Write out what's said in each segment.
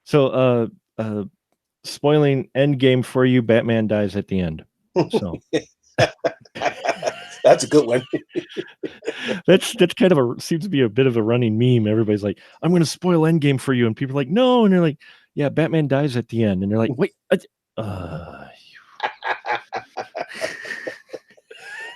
So, spoiling Endgame for you, Batman dies at the end. So That's a good one. that's kind of seems to be a bit of a running meme. Everybody's like, "I'm going to spoil Endgame for you," and people are like, "No," and they're like, "Yeah, Batman dies at the end," and they're like, "Wait, uh,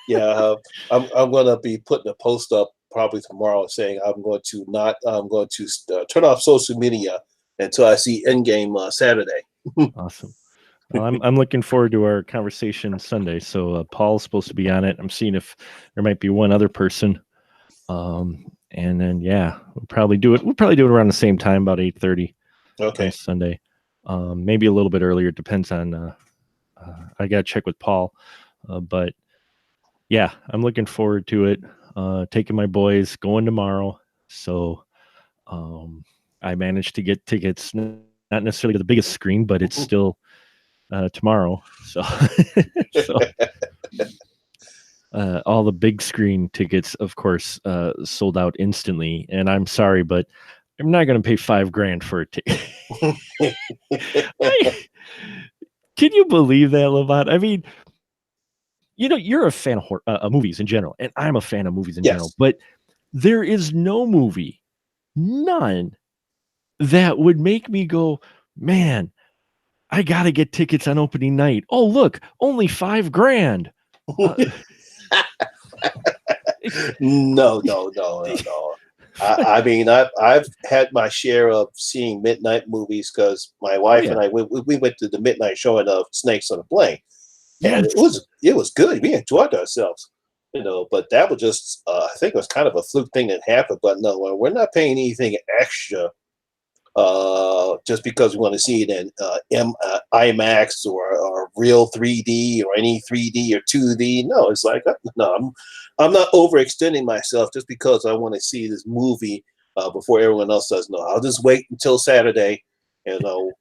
Yeah, I'm gonna be putting a post up probably tomorrow saying I'm going to turn off social media until I see Endgame Saturday. awesome." Well, I'm looking forward to our conversation Sunday. So Paul's supposed to be on it. I'm seeing if there might be one other person. And then yeah, we'll probably do it. We'll probably do it around the same time, about 8:30 on Okay. Sunday. Maybe a little bit earlier. It depends on. I got to check with Paul, but yeah, I'm looking forward to it. Taking my boys, going tomorrow. So I managed to get tickets, not necessarily to the biggest screen, but it's still tomorrow. So, so all the big screen tickets, of course, sold out instantly. And I'm sorry, but I'm not going to pay $5,000 for a ticket. Can you believe that, Levant? I mean, you're a fan of movies in general, and I'm a fan of movies in general, Yes. but there is no movie, none, that would make me go, man, I got to get tickets on opening night. Oh, look, only $5,000. No. I mean, I've had my share of seeing midnight movies because my Oh wife yeah, and I we went to the midnight showing of Snakes on a Plane, and yes, it was good. We enjoyed ourselves, But that was just I think it was kind of a fluke thing that happened. But no, we're not paying anything extra just because we want to see it in IMAX or real 3D or any 3D or 2D. No, it's like no, I'm not overextending myself just because I want to see this movie before everyone else does. No, I'll just wait until Saturday, you know,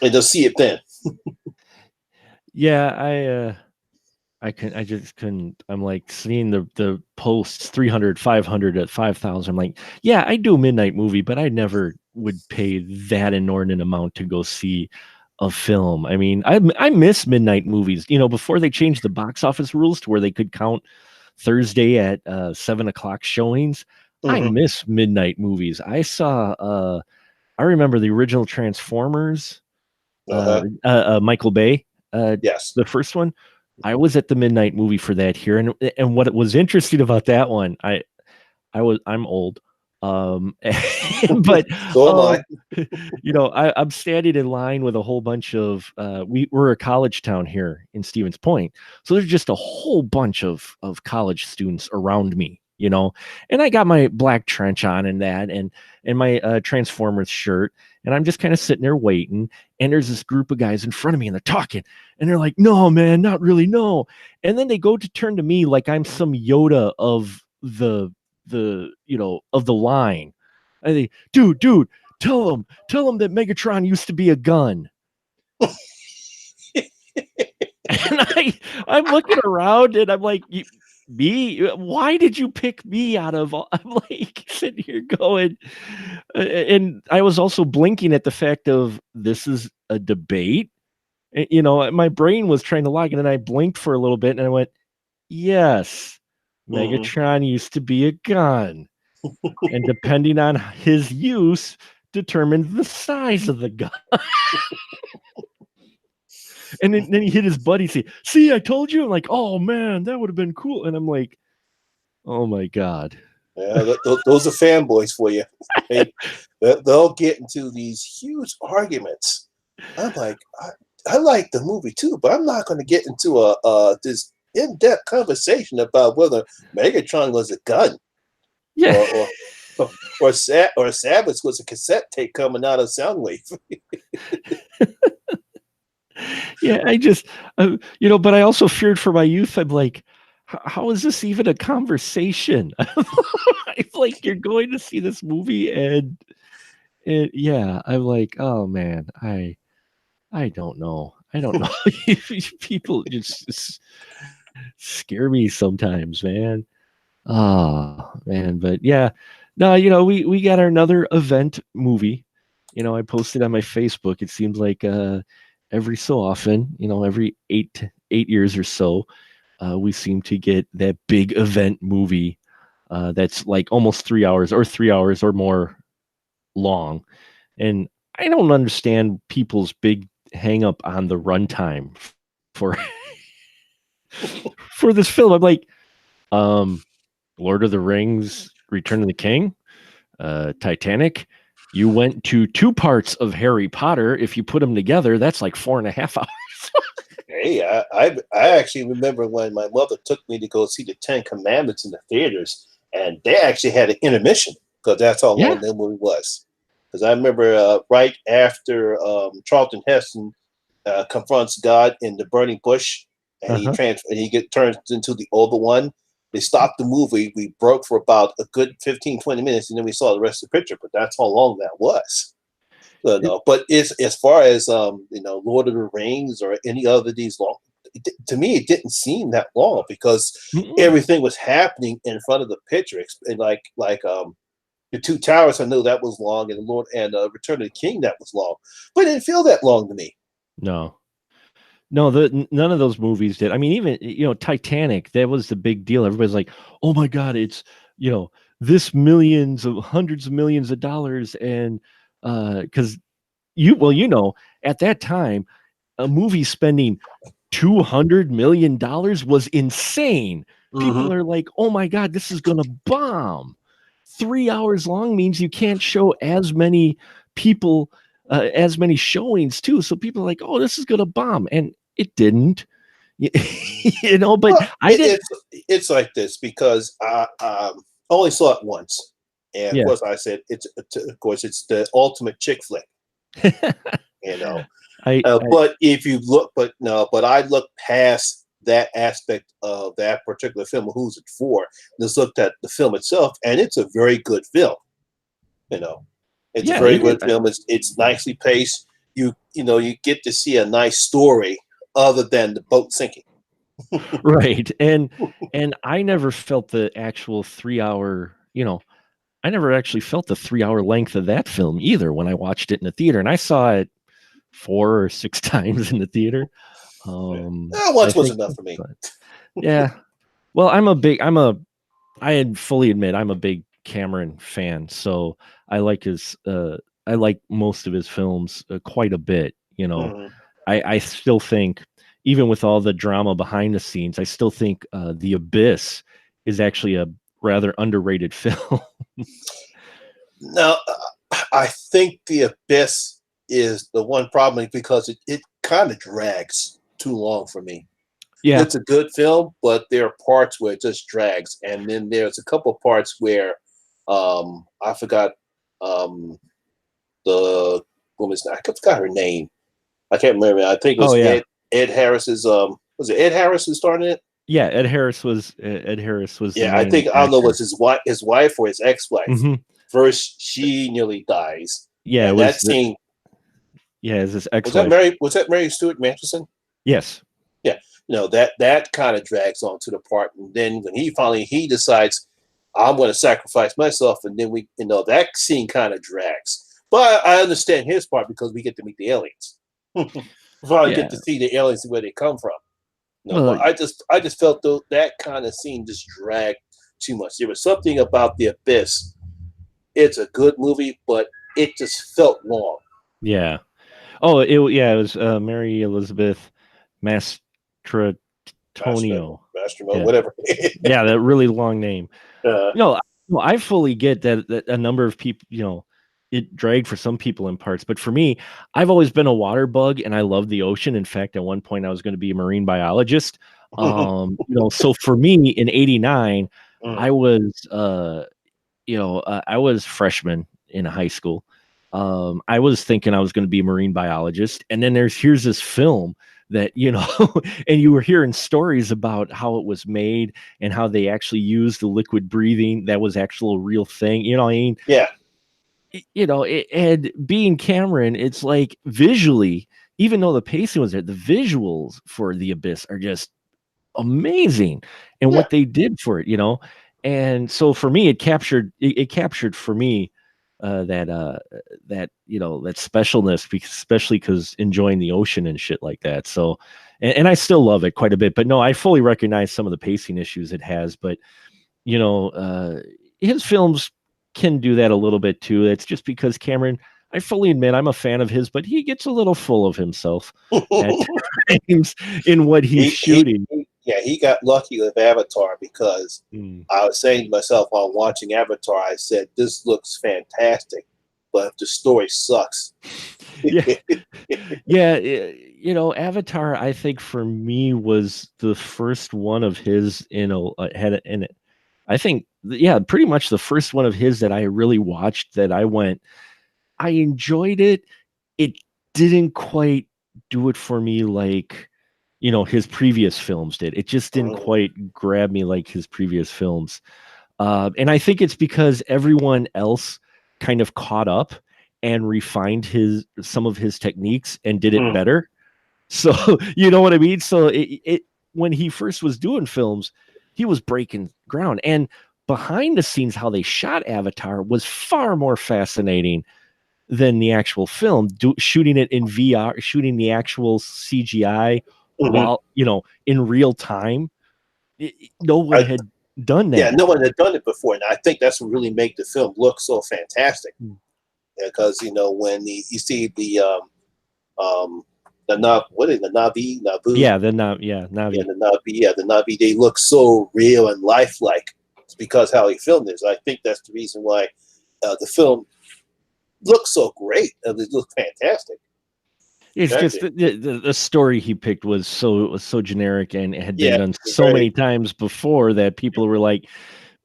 and just see it then. yeah. I just couldn't. I'm like seeing the posts 300, 500 at 5,000. I'm like, yeah, I do a midnight movie, but I never would pay that inordinate amount to go see a film. I mean, I miss midnight movies. Before they changed the box office rules to where they could count Thursday at 7 o'clock showings. I Hmm. miss midnight movies. I remember the original Transformers, Uh-huh. Michael Bay, Yes. the first one. I was at the midnight movie for that here, and what was interesting about that one, I'm old, but So am I. um, I'm standing in line with a whole bunch of we're a college town here in Stevens Point, so there's just a whole bunch of college students around me, and I got my black trench on and my Transformers shirt, and I'm just kind of sitting there waiting, and there's this group of guys in front of me, and they're talking, and they're like, "No, man, not really, no," and then they go to turn to me like I'm some Yoda of the line. I think, dude, tell them that Megatron used to be a gun. And I'm looking around and I'm like, me? Why did you pick me out of all? I'm like sitting here going, and I was also blinking at the fact of this is a debate. My brain was trying to log, and then I blinked for a little bit, and I went, yes, Hmm. Megatron used to be a gun. And depending on his use, determines the size of the gun. And then he hit his buddy. See, I told you. I'm like, oh man, that would have been cool. And I'm like, oh my god. Yeah, those are fanboys for you. They they'll get into these huge arguments. I'm like, I like the movie too, but I'm not going to get into a this in-depth conversation about whether Megatron was a gun Yeah, or or Savage was a cassette tape coming out of Soundwave. yeah. But I also feared for my youth. I'm like, how is this even a conversation? I like you're going to see this movie, yeah, I'm like, oh man, I don't know. I don't know. People just scare me sometimes, man. Oh man, but yeah, no, we got another event movie. I posted on my Facebook. It seems like every so often, every 8 years or so, we seem to get that big event movie that's like almost 3 hours or 3 hours or more long. And I don't understand people's big hang up on the runtime for for this film. I'm like, um, Lord of the Rings, Return of the King, Titanic. You went to two parts of Harry Potter. If you put them together, that's like 4.5 hours. Hey, I actually remember when my mother took me to go see the Ten Commandments in the theaters, and they actually had an intermission because that's how long Yeah. that movie was. Because I remember right after Charlton Heston confronts God in the burning bush, and Uh-huh. and he get turned into the older one. They stopped the movie. We broke for about a good 15, 20 minutes, and then we saw the rest of the picture. But that's how long that was. It, No, but it's as far as Lord of the Rings or any other of these long. To me, it didn't seem that long because mm-mm. everything was happening in front of the picture. And like the Two Towers, I know that was long, and the Lord and Return of the King, that was long, but it didn't feel that long to me. No. No, none of those movies did. I mean, even Titanic, that was the big deal. Everybody's like, "Oh my God, it's this millions of hundreds of millions of dollars," and because at that time, a movie spending $200 million was insane. Mm-hmm. People are like, "Oh my God, this is gonna bomb." 3 hours long means you can't show as many people, as many showings too. So people are like, "Oh, this is gonna bomb," and it didn't. But Well, I did. it's like this because I only saw it once, and of Yeah. course I said of course it's the ultimate chick flick, you know. I But if you look, but no, but I looked past that aspect of that particular film. Who's it for? Just looked at the film itself, and it's a very good film. You know, it's a Yeah, very it is. good film. It's nicely paced. You get to see a nice story other than the boat sinking. Right. And I never felt the actual 3 hour, I never actually felt the 3 hour length of that film either when I watched it in the theater. And I saw it 4 or 6 times in the theater. I Once was think, enough for me. but yeah. Well, I fully admit I'm a big Cameron fan. So I like most of his films quite a bit. Mm-hmm. I still think, even with all the drama behind the scenes, I still think The Abyss is actually a rather underrated film. Now, I think The Abyss is the one problem because it kind of drags too long for me. Yeah. It's a good film, but there are parts where it just drags, and then there's a couple of parts where I forgot the woman's I forgot her name. I can't remember. I think it Oh was yeah. Ed Harris's was it Ed Harris who started it? Yeah. Ed Harris was the Yeah, I main think I don't know actor. was his wife or his ex-wife. Hmm. First, she nearly dies, Yeah. It and was that scene his ex-wife. Was that Mary Stuart Masterson? Yes. Yeah, that kind of drags on to the part, and then when he decides I'm going to sacrifice myself, and then that scene kind of drags. But I understand his part because we get to meet the aliens. Finally get Yeah. to see the aliens and where they come from. No, Well, but I just felt that kind of scene just dragged too much. There was something about The Abyss. It's a good movie, but it just felt long. yeah. Oh, it was Mary Elizabeth Mastrotonio. Master Mode, Yeah. whatever. Yeah, that really long name. uh, I fully get that a number of people, it dragged for some people in parts, but for me, I've always been a water bug and I love the ocean. In fact, at one point I was going to be a marine biologist. So for me in 89, mm, I was I was freshman in high school. I was thinking I was going to be a marine biologist, and then here's this film that and you were hearing stories about how it was made and how they actually used the liquid breathing. That was actual real thing. I mean, yeah, and being Cameron, it's like visually, even though the pacing was there, the visuals for The Abyss are just amazing, and yeah. what they did for it. And so for me, it captured for me that that specialness, especially because enjoying the ocean and shit like that. So, and I still love it quite a bit. But no, I fully recognize some of the pacing issues it has. But you know, his films can do that a little bit too. It's just because Cameron, I fully admit I'm a fan of his, but he gets a little full of himself at times in what he's shooting. Yeah, he got lucky with Avatar because Mm. I was saying to myself while watching Avatar, I said, this looks fantastic, but the story sucks. Yeah, yeah. Avatar, I think for me was the first one of his had in it. I think, yeah, pretty much the first one of his that I really watched that I went, I enjoyed it. It didn't quite do it for me like, his previous films did. It just didn't Mm, quite grab me like his previous films. And I think it's because everyone else kind of caught up and refined some of his techniques and did it mm, better. So you know what I mean? So it when he first was doing films, he was breaking ground. And behind the scenes, how they shot Avatar was far more fascinating than the actual film. Shooting it in VR, shooting the actual CGI mhm. while in real time. No one I, had done yeah, that. no one had done it before, and I think that's what really made the film look so fantastic. Mm. Because when you see um, the what is the Navi, Nabu, Yeah, then not yeah, yeah, Navi. the Navi, they look so real and lifelike. It's because how he filmed this. I think that's the reason why the film looks so great. It looks fantastic. It's just Exactly. the story he picked was so generic and it had been Yeah, done so very. many times before that people were like,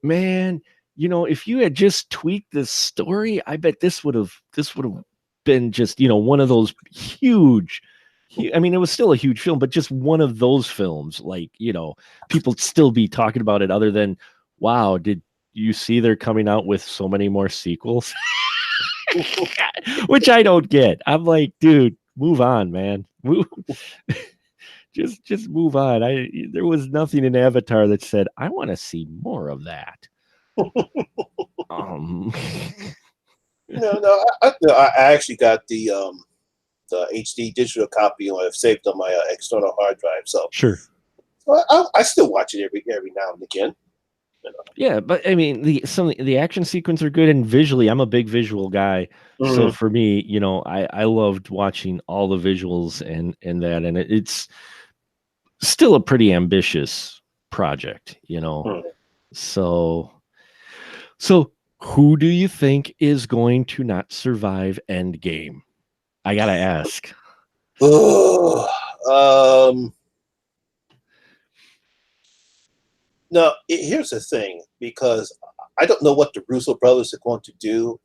"Man, if you had just tweaked this story, I bet this would have been just one of those huge." I mean, it was still a huge film, but just one of those films. Like people still be talking about it. Other than, wow, did you see they're coming out with so many more sequels? Which I don't get. I'm like, dude, move on, man. Just move on. There was nothing in Avatar that said I want to see more of that. Um, No, I actually got the HD digital copy, and I've saved on my external hard drive. So, sure. I still watch it every now and again. You Yeah, but I mean, the action sequence are good, and visually, I'm a big visual guy. So know. for me, I loved watching all the visuals and that, and it's still a pretty ambitious project. Mhm. So so who do you think is going to not survive Endgame? I gotta ask. Oh, no. Here's the thing, because I don't know what the Russo brothers are going to do.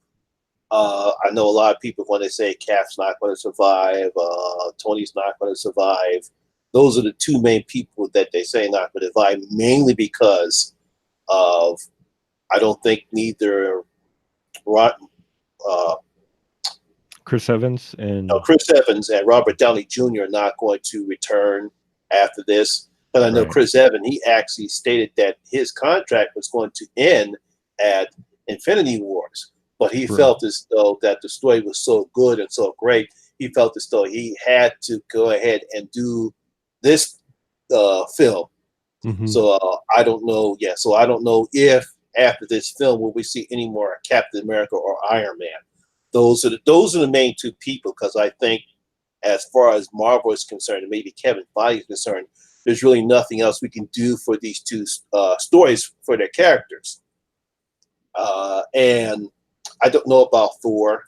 I know a lot of people when they say Cap's not going to survive, Tony's not going to survive. Those are the two main people that they say not going to survive, mainly because of I don't think neither Rod, uh, Chris Evans and Chris Evans and Robert Downey Jr. are not going to return after this. But I know right. Chris Evans, he actually stated that his contract was going to end at Infinity Wars. But he Right. felt as though that the story was so good and so great, he felt as though he had to go ahead and do this film. Hmm. So I don't know. Yeah, so I don't know if after this film will we see any more Captain America or Iron Man. Those are the main two people, because I think as far as Marvel is concerned and maybe Kevin Feige is concerned, there's really nothing else we can do for these two stories for their characters. And I don't know about Thor.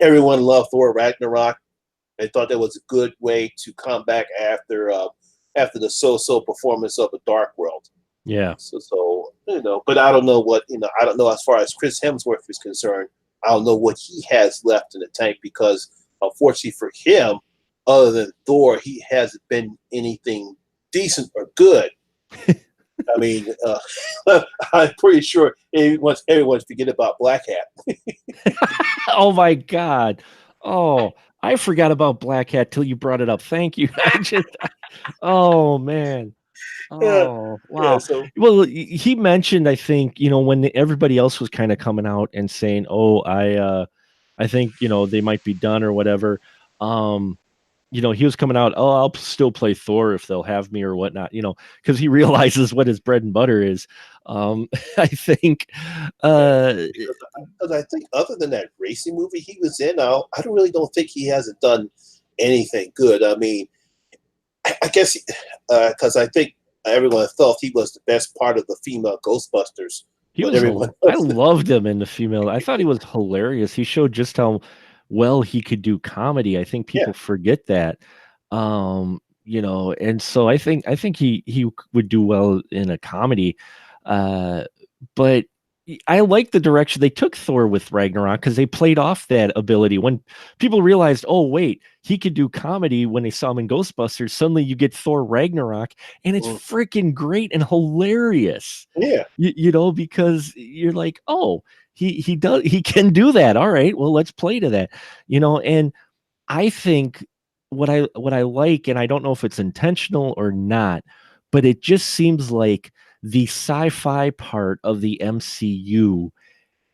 Everyone loved Thor Ragnarok. They thought that was a good way to come back after the so-so performance of the Dark World. Yeah. So but I don't know I don't know as far as Chris Hemsworth is concerned. I don't know what he has left in the tank, because unfortunately for him, other than Thor, he hasn't been anything decent or good. I mean, I'm pretty sure everyone's forget about Black Hat. Oh my god. Oh, I forgot about Black Hat till you brought it up. Thank you. Oh man. Yeah, Oh, yeah. wow. So Well, he mentioned, I think, when everybody else was kind of coming out and saying, "Oh, I think, they might be done or whatever." Um, he was coming out, "Oh, I'll still play Thor if they'll have me or whatnot," because he realizes what his bread and butter is. I think, yeah, uh, because I think other than that racing movie he was in, I don't think he hasn't done anything good. I mean, I guess because I think everyone felt he was the best part of the female Ghostbusters, he but was, everyone I else. loved him in the female. I thought he was hilarious. He showed just how well he could do comedy. I think Yeah. people forget that. And so I think he would do well in a comedy. Uh, but I like the direction they took Thor with Ragnarok because they played off that ability. When people realized, oh wait, he could do comedy when they saw him in Ghostbusters, suddenly you get Thor Ragnarok, and it's Mm, freaking great and hilarious. yeah. Because you're like, oh, he can do that. All right, well, let's play to that. And I think what I like, and I don't know if it's intentional or not, but it just seems like the sci-fi part of the MCU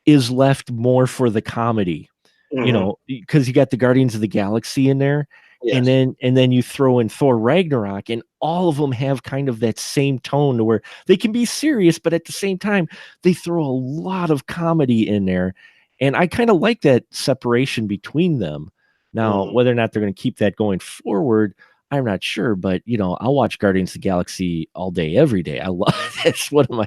is left more for the comedy, Hmm. because you got the Guardians of the Galaxy in there, and Yes. then you throw in Thor Ragnarok, and all of them have kind of that same tone to where they can be serious, but at the same time, they throw a lot of comedy in there. And I kind of like that separation between them. Now, Hmm. whether or not they're going to keep that going forward, I'm not sure, but I'll watch Guardians of the Galaxy all day, every day. I love That's one of my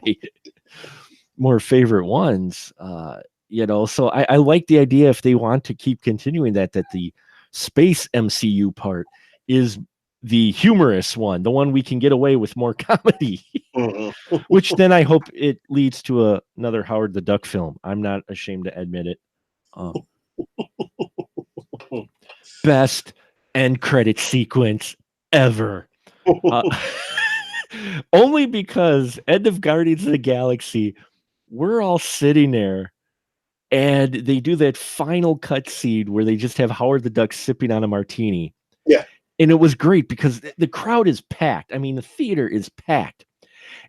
more favorite ones. So I like the idea if they want to keep continuing that the space MCU part is the humorous one, the one we can get away with more comedy, Hmm. which then I hope it leads to another Howard the Duck film. I'm not ashamed to admit it. Uh, Best end credit sequence ever. Uh, only because end of Guardians of the Galaxy, we're all sitting there and they do that final cut scene where they just have Howard the Duck sipping on a martini. Yeah. And it was great because the crowd is packed. I mean, the theater is packed.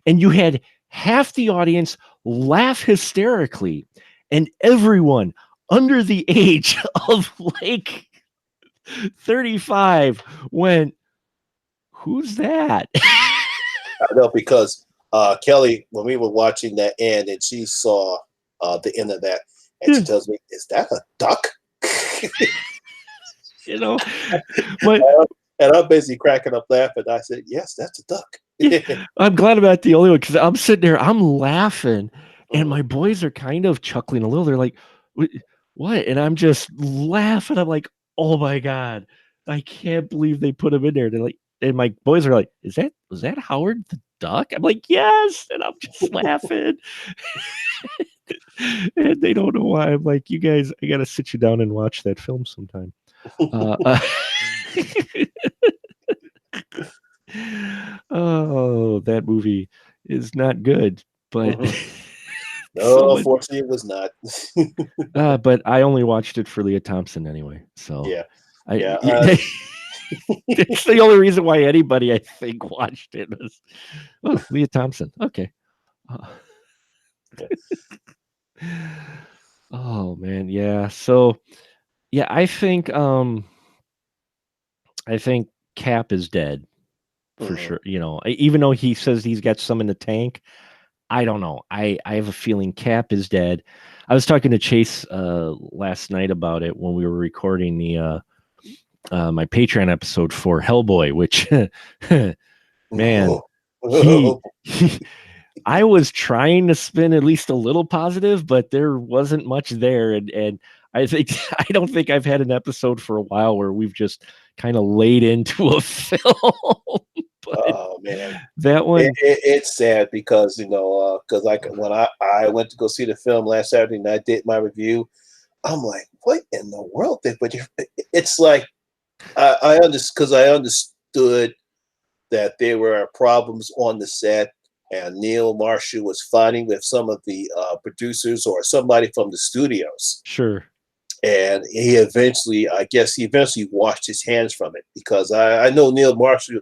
And you had half the audience laugh hysterically, and everyone under the age of like 35 went, "Who's that?" I know because Kelly, when we were watching that end, and she saw the end of that, and she tells me, "Is that a duck?" you know, my And I'm basically cracking up laughing. I said, "Yes, that's a duck." Yeah, I'm glad I'm not the only one because I'm sitting there, I'm laughing, and Mhm. my boys are kind of chuckling a little. They're like, "What? What?" And I'm just laughing. I'm like, "Oh my god, I can't believe they put him in there." They're like, and my boys are like, Was that Howard the Duck?" I'm like, "Yes," and I'm just laughing, and they don't know why. I'm like, "You guys, I gotta sit you down and watch that film sometime." Uh, uh, oh, that movie is not good, but Mhm. so No, much. unfortunately, it was not. But I only watched it for Leah Thompson anyway. So Yeah, I yeah. it's the only reason why anybody I think watched it was, oh, Leah Thompson. Okay. Uh, oh man, yeah. So yeah, I think Cap is dead for Mhm. sure. Even though he says he's got some in the tank, I don't know. I have a feeling Cap is dead. I was talking to Chase last night about it when we were recording the my Patreon episode for Hellboy, which man, Oh. he, he I was trying to spin at least a little positive, but there wasn't much there. And I think I don't think I've had an episode for a while where we've just kind of laid into a film. But Oh man, that one, it's sad because because like when I went to go see the film last Saturday and I did my review, I'm like, what in the world? But it's like I understood because I understood that there were problems on the set, and Neil Marshall was fighting with some of the producers or somebody from the studios, sure. and I guess he eventually washed his hands from it because I know Neil Marshall.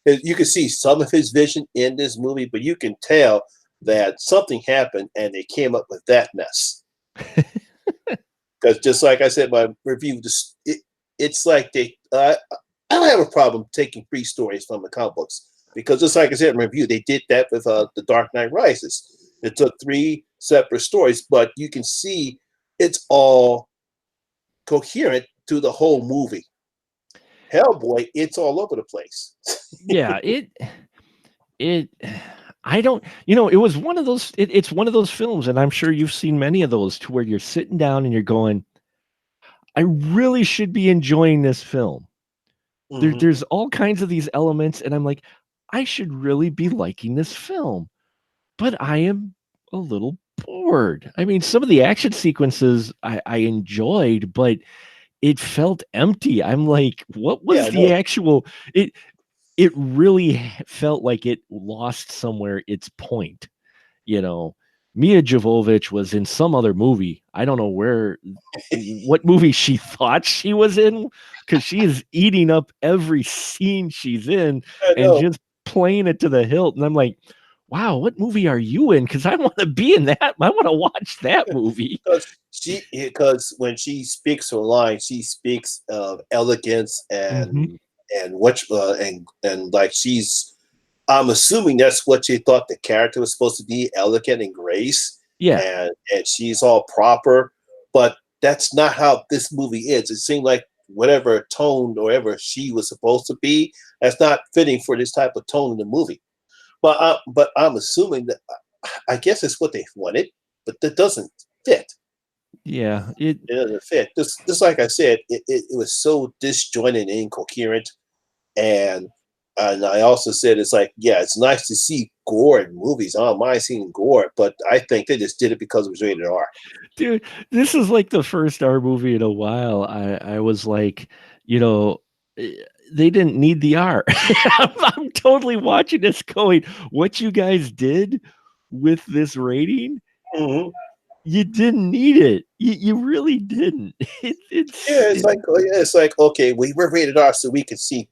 You can see some of his vision in this movie, but you can tell that something happened and they came up with that mess. Because just like I said, in my review, it's like I don't have a problem taking free stories from the comic books because just like I said in review, they did that with the Dark Knight Rises. It took three separate stories, but you can see it's all coherent to the whole movie. Hellboy, it's all over the place. Yeah, it I don't, it was one of those, it's one of those films, and I'm sure you've seen many of those, to where you're sitting down and you're going, I really should be enjoying this film. Mm-hmm. There's all kinds of these elements, and I'm like, I should really be liking this film, but I am a little bored. I mean, some of the action sequences I enjoyed, but it felt empty. I'm like, what Yeah, was I the know. actual it really felt like it lost somewhere its point. You know, Mia Jovovich was in some other movie. I don't know what movie she thought she was in, because she is eating up every scene she's in I and know. just playing it to the hilt. And I'm like, wow, what movie are you in? Because I want to be in that. I want to watch that movie. Because when she speaks her line, she speaks of elegance Hmm. and what and like she's. I'm assuming that's what she thought the character was supposed to be, elegant and grace, Yeah. and she's all proper, but that's not how this movie is. It seemed like whatever tone or whatever she was supposed to be, that's not fitting for this type of tone in the movie. But I'm assuming that I guess it's what they wanted, but that doesn't fit. Yeah. It doesn't fit. Just like I said, it was so disjointed and incoherent. And I also said it's like, yeah, it's nice to see gore in movies. I don't mind seeing gore, but I think they just did it because it was rated R. Dude, this is like the first R movie in a while. I was like, you know, eh, they didn't need the R. I'm totally watching this going, what you guys did with this rating, Mm-hmm. you didn't need it. You really didn't. Yeah, it's like okay, we were rated R, so we can see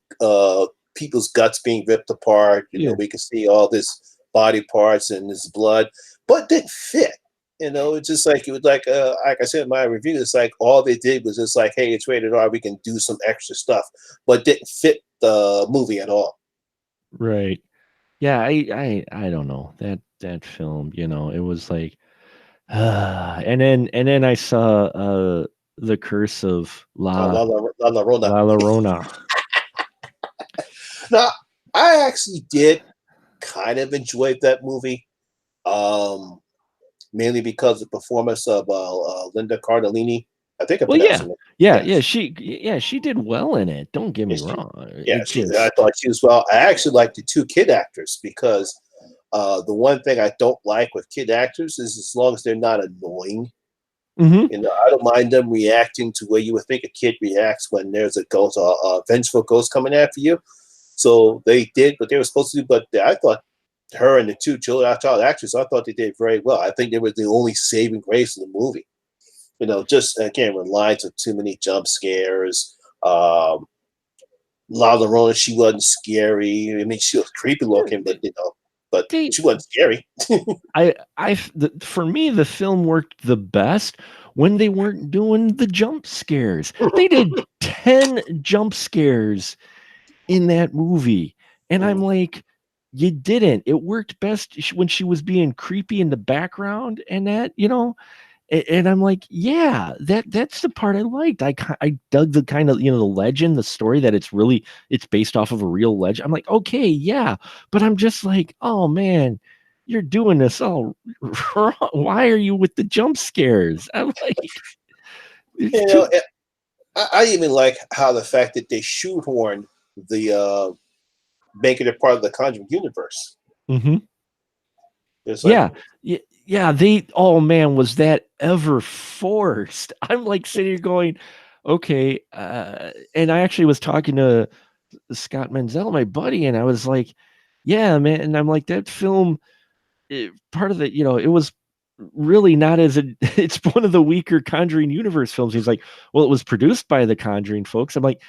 people's guts being ripped apart. You know, Yeah. we can see all this body parts and this blood, but it didn't fit. You know, it's just like it was like I said in my review, it's like all they did was just like, hey, it's rated R, we can do some extra stuff, but didn't fit the movie at all. Right. Yeah, I don't know. That film, it was like, and then I saw The Curse of La Llorona. La Llorona. Now, I actually did kind of enjoy that movie, um, mainly because of the performance of Linda Cardellini. I think I Well, pronounced yeah. her name. Yeah, Yes, she did well in it. Don't get me yes, wrong. yeah, It I just thought she was well. I actually like the two kid actors because the one thing I don't like with kid actors is as long as they're not annoying. Mhm. You know, I don't mind them reacting to where you would think a kid reacts when there's a ghost, a vengeful ghost coming after you. So they did what they were supposed to do, but I thought her and the two child actors, I thought they did very well. I think they were the only saving grace in the movie. You know, just again, relied on too many jump scares. La Llorona, she wasn't scary. I mean, she was creepy looking, but they she wasn't scary. for me, the film worked the best when they weren't doing the jump scares. They did 10 jump scares in that movie, and I'm like, you didn't. It worked best when she was being creepy in the background, and and I'm like, yeah, that's the part I liked. I dug the kind of, the legend, the story, that it's based off of a real legend. I'm like, okay, yeah, but I'm just like, oh man, you're doing this all wrong. Why are you with the jump scares? I'm like, it's You too. know, I even like how the fact that they shoehorned the making it part of the Conjuring universe. Mhm. It's like, Yeah, yeah. Oh man, was that ever forced? I'm like sitting here going, okay. And I actually was talking to Scott Menzel, my buddy, and I was like, yeah, man. And I'm like, that film, part of it, it was really not it's one of the weaker Conjuring universe films. He's like, well, it was produced by the Conjuring folks. I'm like,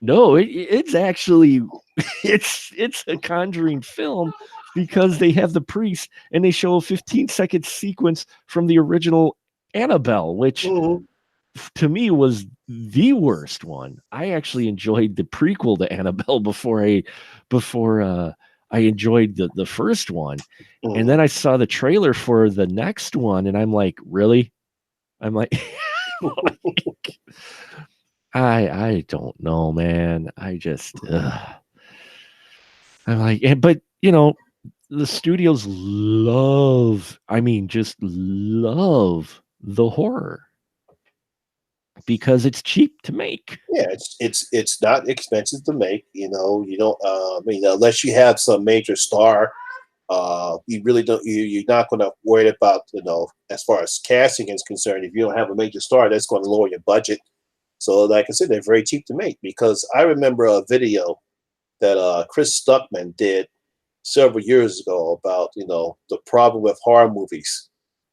No, it's actually it's a Conjuring film because they have the priest and they show a 15-second sequence from the original Annabelle, which Mhm. to me was the worst one. I actually enjoyed the prequel to Annabelle before I enjoyed the first one. And Mhm. then I saw the trailer for the next one and I'm like, really? I'm like I don't know, man. I just I'm like, but the studios love, I mean, just love the horror because it's cheap to make. Yeah, it's not expensive to make. You don't. I mean, unless you have some major star, you really don't. You're not going to worry about as far as casting is concerned. If you don't have a major star, that's going to lower your budget. So, like I said, they're very cheap to make because I remember a video that Chris Stuckman did several years ago about the problem with horror movies,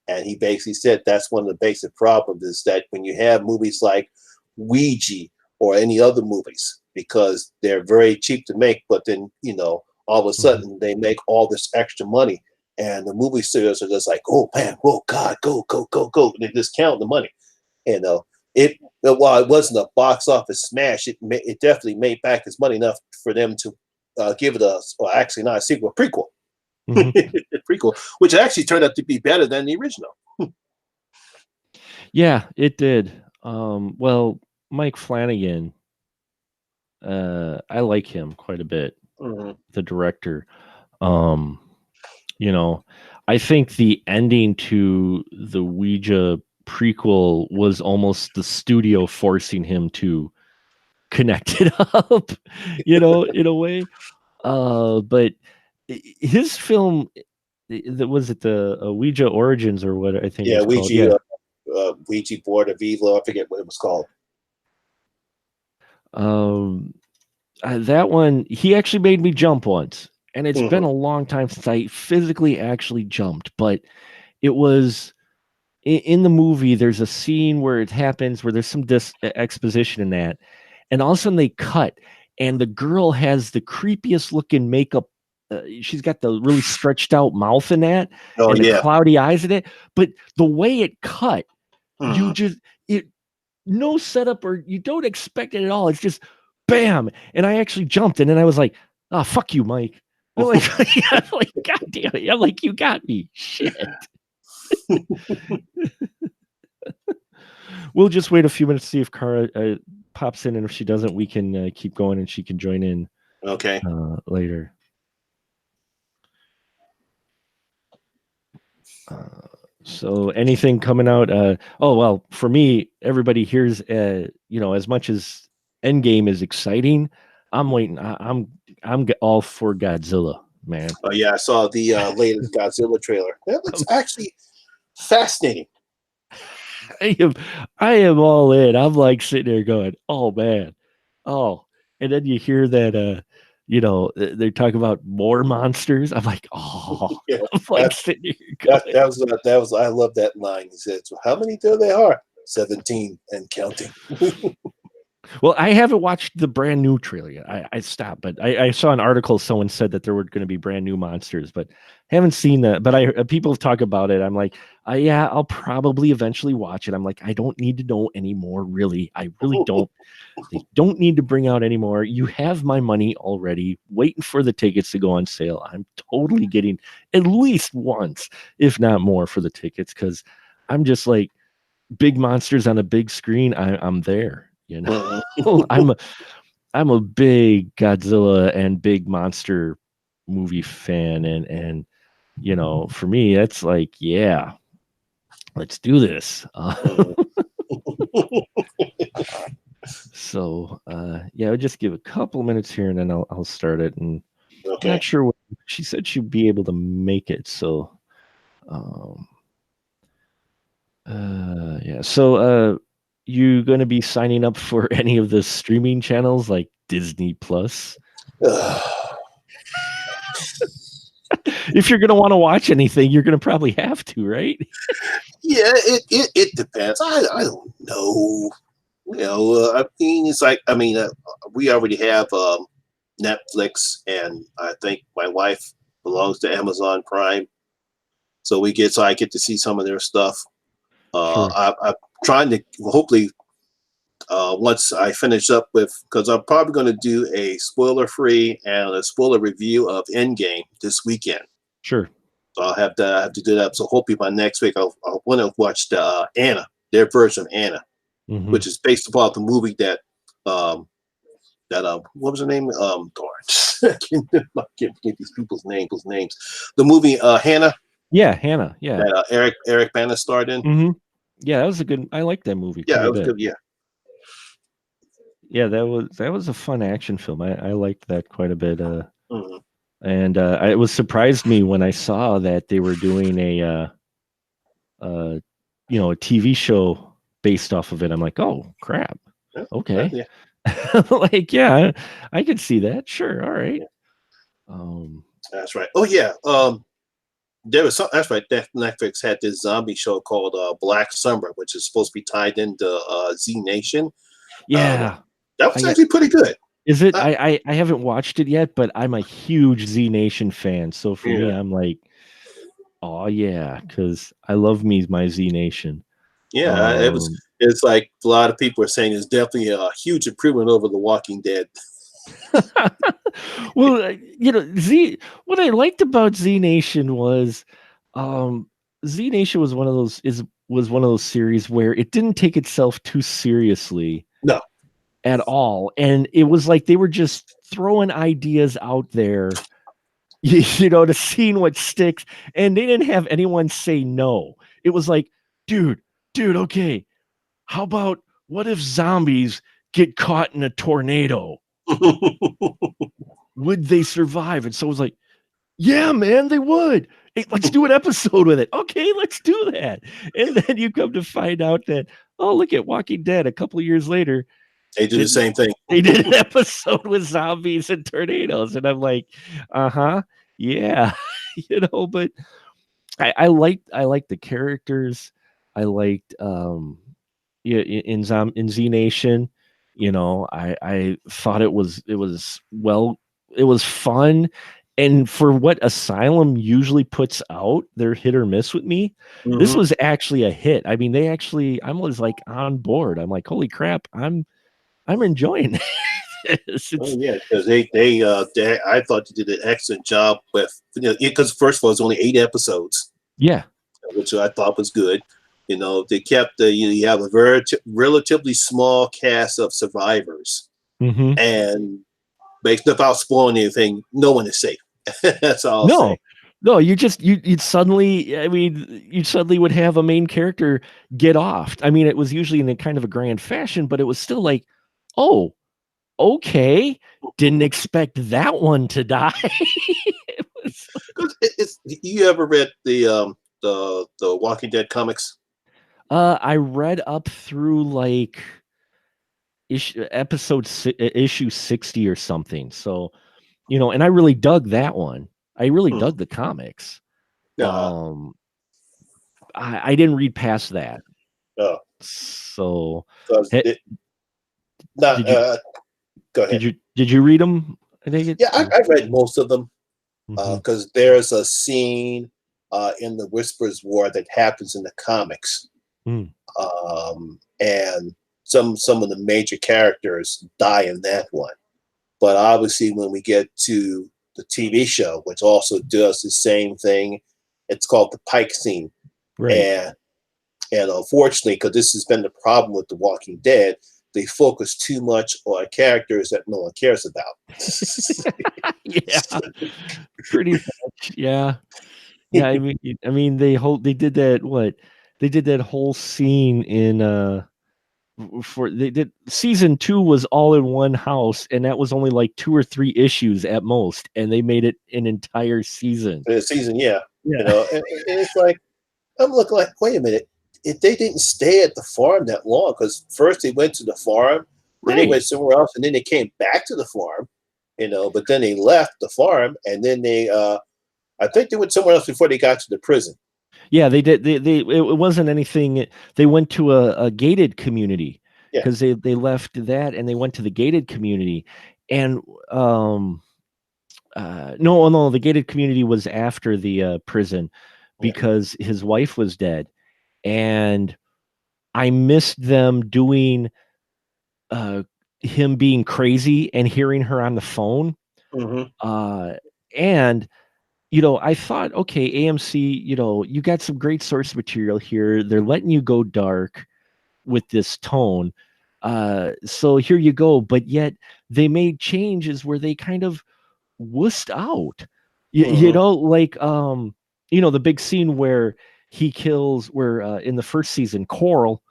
and he basically said that's one of the basic problems is that when you have movies like Ouija or any other movies, because they're very cheap to make, but then all of a Mhm, sudden they make all this extra money, and the movie studios are just like, oh man, oh god, go go go go, and they just count the money. It while it wasn't a box office smash, it definitely made back its money enough for them to give it a, well, actually not a sequel, a prequel. mhm. Prequel, which actually turned out to be better than the original. Yeah, it did. Well, Mike Flanagan, I like him quite a bit, Mhm. the director. Um, you know, I think the ending to the Ouija prequel was almost the studio forcing him to connect it up, in a way. But his film, that was it, the Ouija Origins or what I think it Yeah, was called. Yeah. Ouija board of evil. I forget what it was called. Um, that one, he actually made me jump once, and it's been Mhm. a long time since I physically actually jumped, but it was in the movie. There's a scene where it happens where there's some exposition in that, and all of a sudden they cut, and the girl has the creepiest looking makeup. She's got the really stretched out mouth in that, Oh and the yeah. cloudy eyes in it. But the way it cut, you Mhm. just it no setup or you don't expect it at all. It's just bam, and I actually jumped, and then I was like, "Oh, fuck you, Mike." I'm like, I'm like, God damn it! I'm like, you got me. Shit. We'll just wait a few minutes to see if Kara pops in, and if she doesn't, we can keep going, and she can join in Okay. later. So anything coming out? Oh well, for me, everybody here's as much as Endgame is exciting, I'm waiting. I'm all for Godzilla, man. Oh yeah, I saw the latest Godzilla trailer. That looks actually fascinating. I am I am all in. I'm like sitting there going, "Oh man, oh," and then you hear that they talk about more monsters. I'm like, "Oh," Yeah, I'm like that, sitting here that going. that was that was. I love that line. He said, "So how many there they are? 17 and counting." Well, I haven't watched the brand new trailer yet. I stopped, but I saw an article. Someone said that there were going to be brand new monsters, but haven't seen that. But I people talk about it. I'm like, yeah, I'll probably eventually watch it. I'm like, I don't need to know anymore. Really, I really don't. They don't need to bring out anymore. You have my money already, waiting for the tickets to go on sale. I'm totally getting at least once, if not more, for the tickets because I'm just like big monsters on a big screen. I'm there. Mhm. I'm a big Godzilla and big monster movie fan, and for me, that's like, yeah, let's do this. Mhm. So yeah, I'll just give a couple minutes here, and then I'll start it. And not Okay. sure what she said she'd be able to make it. So um, yeah. So you going to be signing up for any of the streaming channels like Disney Plus? If you're going to want to watch anything, you're going to probably have to, right? Yeah, it depends. I don't know. I mean, it's like we already have Netflix, and I think my wife belongs to Amazon Prime, so I get to see some of their stuff. Sure. I'm trying to hopefully once I finish up with, because I'm probably going to do a spoiler-free and a spoiler review of Endgame this weekend. Sure. So I have to do that. So hopefully by next week I'll want to watch the Anna, their version of Anna, Hmm. which is based upon the movie that um what was her name? Darn. I can't forget these people's names. The movie Hannah Yeah, Hannah. Yeah. that Eric Bana starred in. Hmm. Yeah, that was a good. I liked that movie Yeah, quite a it was bit. good. Yeah. Yeah, that was a fun action film. I liked that quite a bit. Mhm. And it was surprised me when I saw that they were doing uh, a TV show based off of it. I'm like, oh crap. Yeah, Okay. yeah, Like, yeah, I could see that. Sure. All right. yeah, Um, that's right. Oh yeah. There was some. That's right. Netflix had this zombie show called Black Summer, which is supposed to be tied into Z Nation. Um, yeah. that was I actually pretty good. Is it? Uh, I haven't watched it yet, but I'm a huge Z Nation fan. So for me, yeah, I'm like, oh yeah, because I love me my Z Nation. yeah. It was. Um, It's like a lot of people are saying it's definitely a huge improvement over The Walking Dead. well, Z. What I liked about Z Nation was, um, Z Nation was one of those series where it didn't take itself too seriously No. at all, and it was like they were just throwing ideas out there, to see what sticks, and they didn't have anyone say no. It was like, dude, okay, how about what if zombies get caught in a tornado? Would they survive? And so it was like, yeah, man, they would. Hey, let's do an episode with it. Okay, let's do that. And then you come to find out that, oh, look at Walking Dead a couple of years later. They do the Did same thing. They did an episode with zombies and tornadoes, and I'm like, uh-huh, yeah, but I liked the characters. I liked yeah, in Z Nation, I thought it was fun. And for what Asylum usually puts out, they're hit or miss with me. This Hmm. was actually a hit. I mean, I was like on board. I'm like, holy crap, I'm enjoying this. Oh It's yeah, because I thought they did an excellent job with, because first of all, it's only 8 episodes, Yeah. which I thought was good. They kept you have a very relatively small cast of survivors, Hmm. and based without spoiling anything, no one is safe. That's all I'll say. No, no, you'd suddenly, I mean, you suddenly would have a main character get off. I mean, it was usually in a kind of a grand fashion, but it was still like, oh, okay, didn't expect that one to die. It was 'Cause you ever read the Walking Dead comics? I read up through like issue 60 or something. So, and I really dug that one. I really Hmm. dug the comics. Uh, Um, I didn't read past that. uh, So, because he- it not. did you Go ahead. did you read them? I think it. Yeah, I read most of them. Mhm. Because there's a scene in the Whispers War that happens in the comics, Mm. and some of the major characters die in that one. But obviously, when we get to the TV show, which also does the same thing, it's called the Pike scene, Right. and unfortunately, because this has been the problem with The Walking Dead, they focus too much on characters that no one cares about. Yeah, pretty much. Yeah. Yeah, I mean they did that what? They did that whole scene in for they did season 2 was all in one house, and that was only like 2 or 3 issues at most, and they made it an entire season. The season, yeah, Yeah. and it's like I'm looking like, wait a minute, if they didn't stay at the farm that long, because first they went to the farm, then they Right. went somewhere else, and then they came back to the farm, but then they left the farm, and then I think they went somewhere else before they got to the prison. Yeah, they did. It wasn't anything. They went to a gated community, Yeah. because they left that and they went to the gated community, and no, the gated community was after the prison Yeah. because his wife was dead, and I missed them doing uh him being crazy and hearing her on the phone. Hmm. Uh and I thought, okay, AMC, you got some great source material here. They're letting you go dark with this tone. So here you go. But yet they made changes where they kind of wussed out. Hmm. Like the big scene where he kills where in the first season, Coral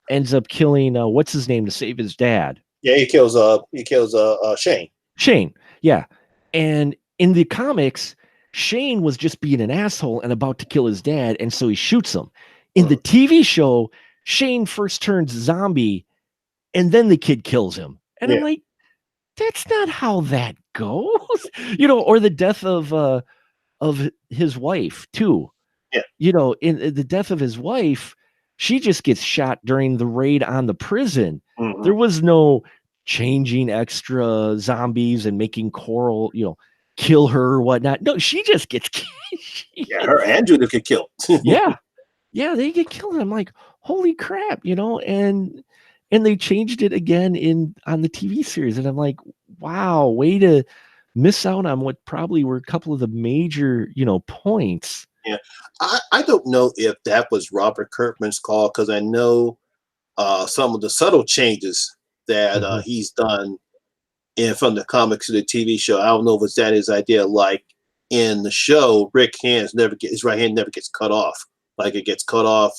ends up killing what's his name to save his dad. Yeah, he kills Shane. Shane. Yeah. And in the comics, Shane was just being an asshole and about to kill his dad, and so he shoots him. In the Mhm. TV show, Shane first turns zombie and then the kid kills him. And I'm Yeah. like, that's not how that goes. Or the death of his wife too. Yeah. In the death of his wife, she just gets shot during the raid on the prison. Hmm. There was no changing extra zombies and making Coral, kill her or whatnot. No, she just gets Yeah, her and Judith get killed. yeah, yeah, they get killed. And I'm like, holy crap, and they changed it again in on the TV series, and I'm like, wow, way to miss out on what probably were a couple of the major, points. Yeah, I don't know if that was Robert Kirkman's call because I know some of the subtle changes that Mhm. he's done in from the comics to the TV show. I don't know if it's that his idea. Like in the show, his right hand never gets cut off. Like it gets cut off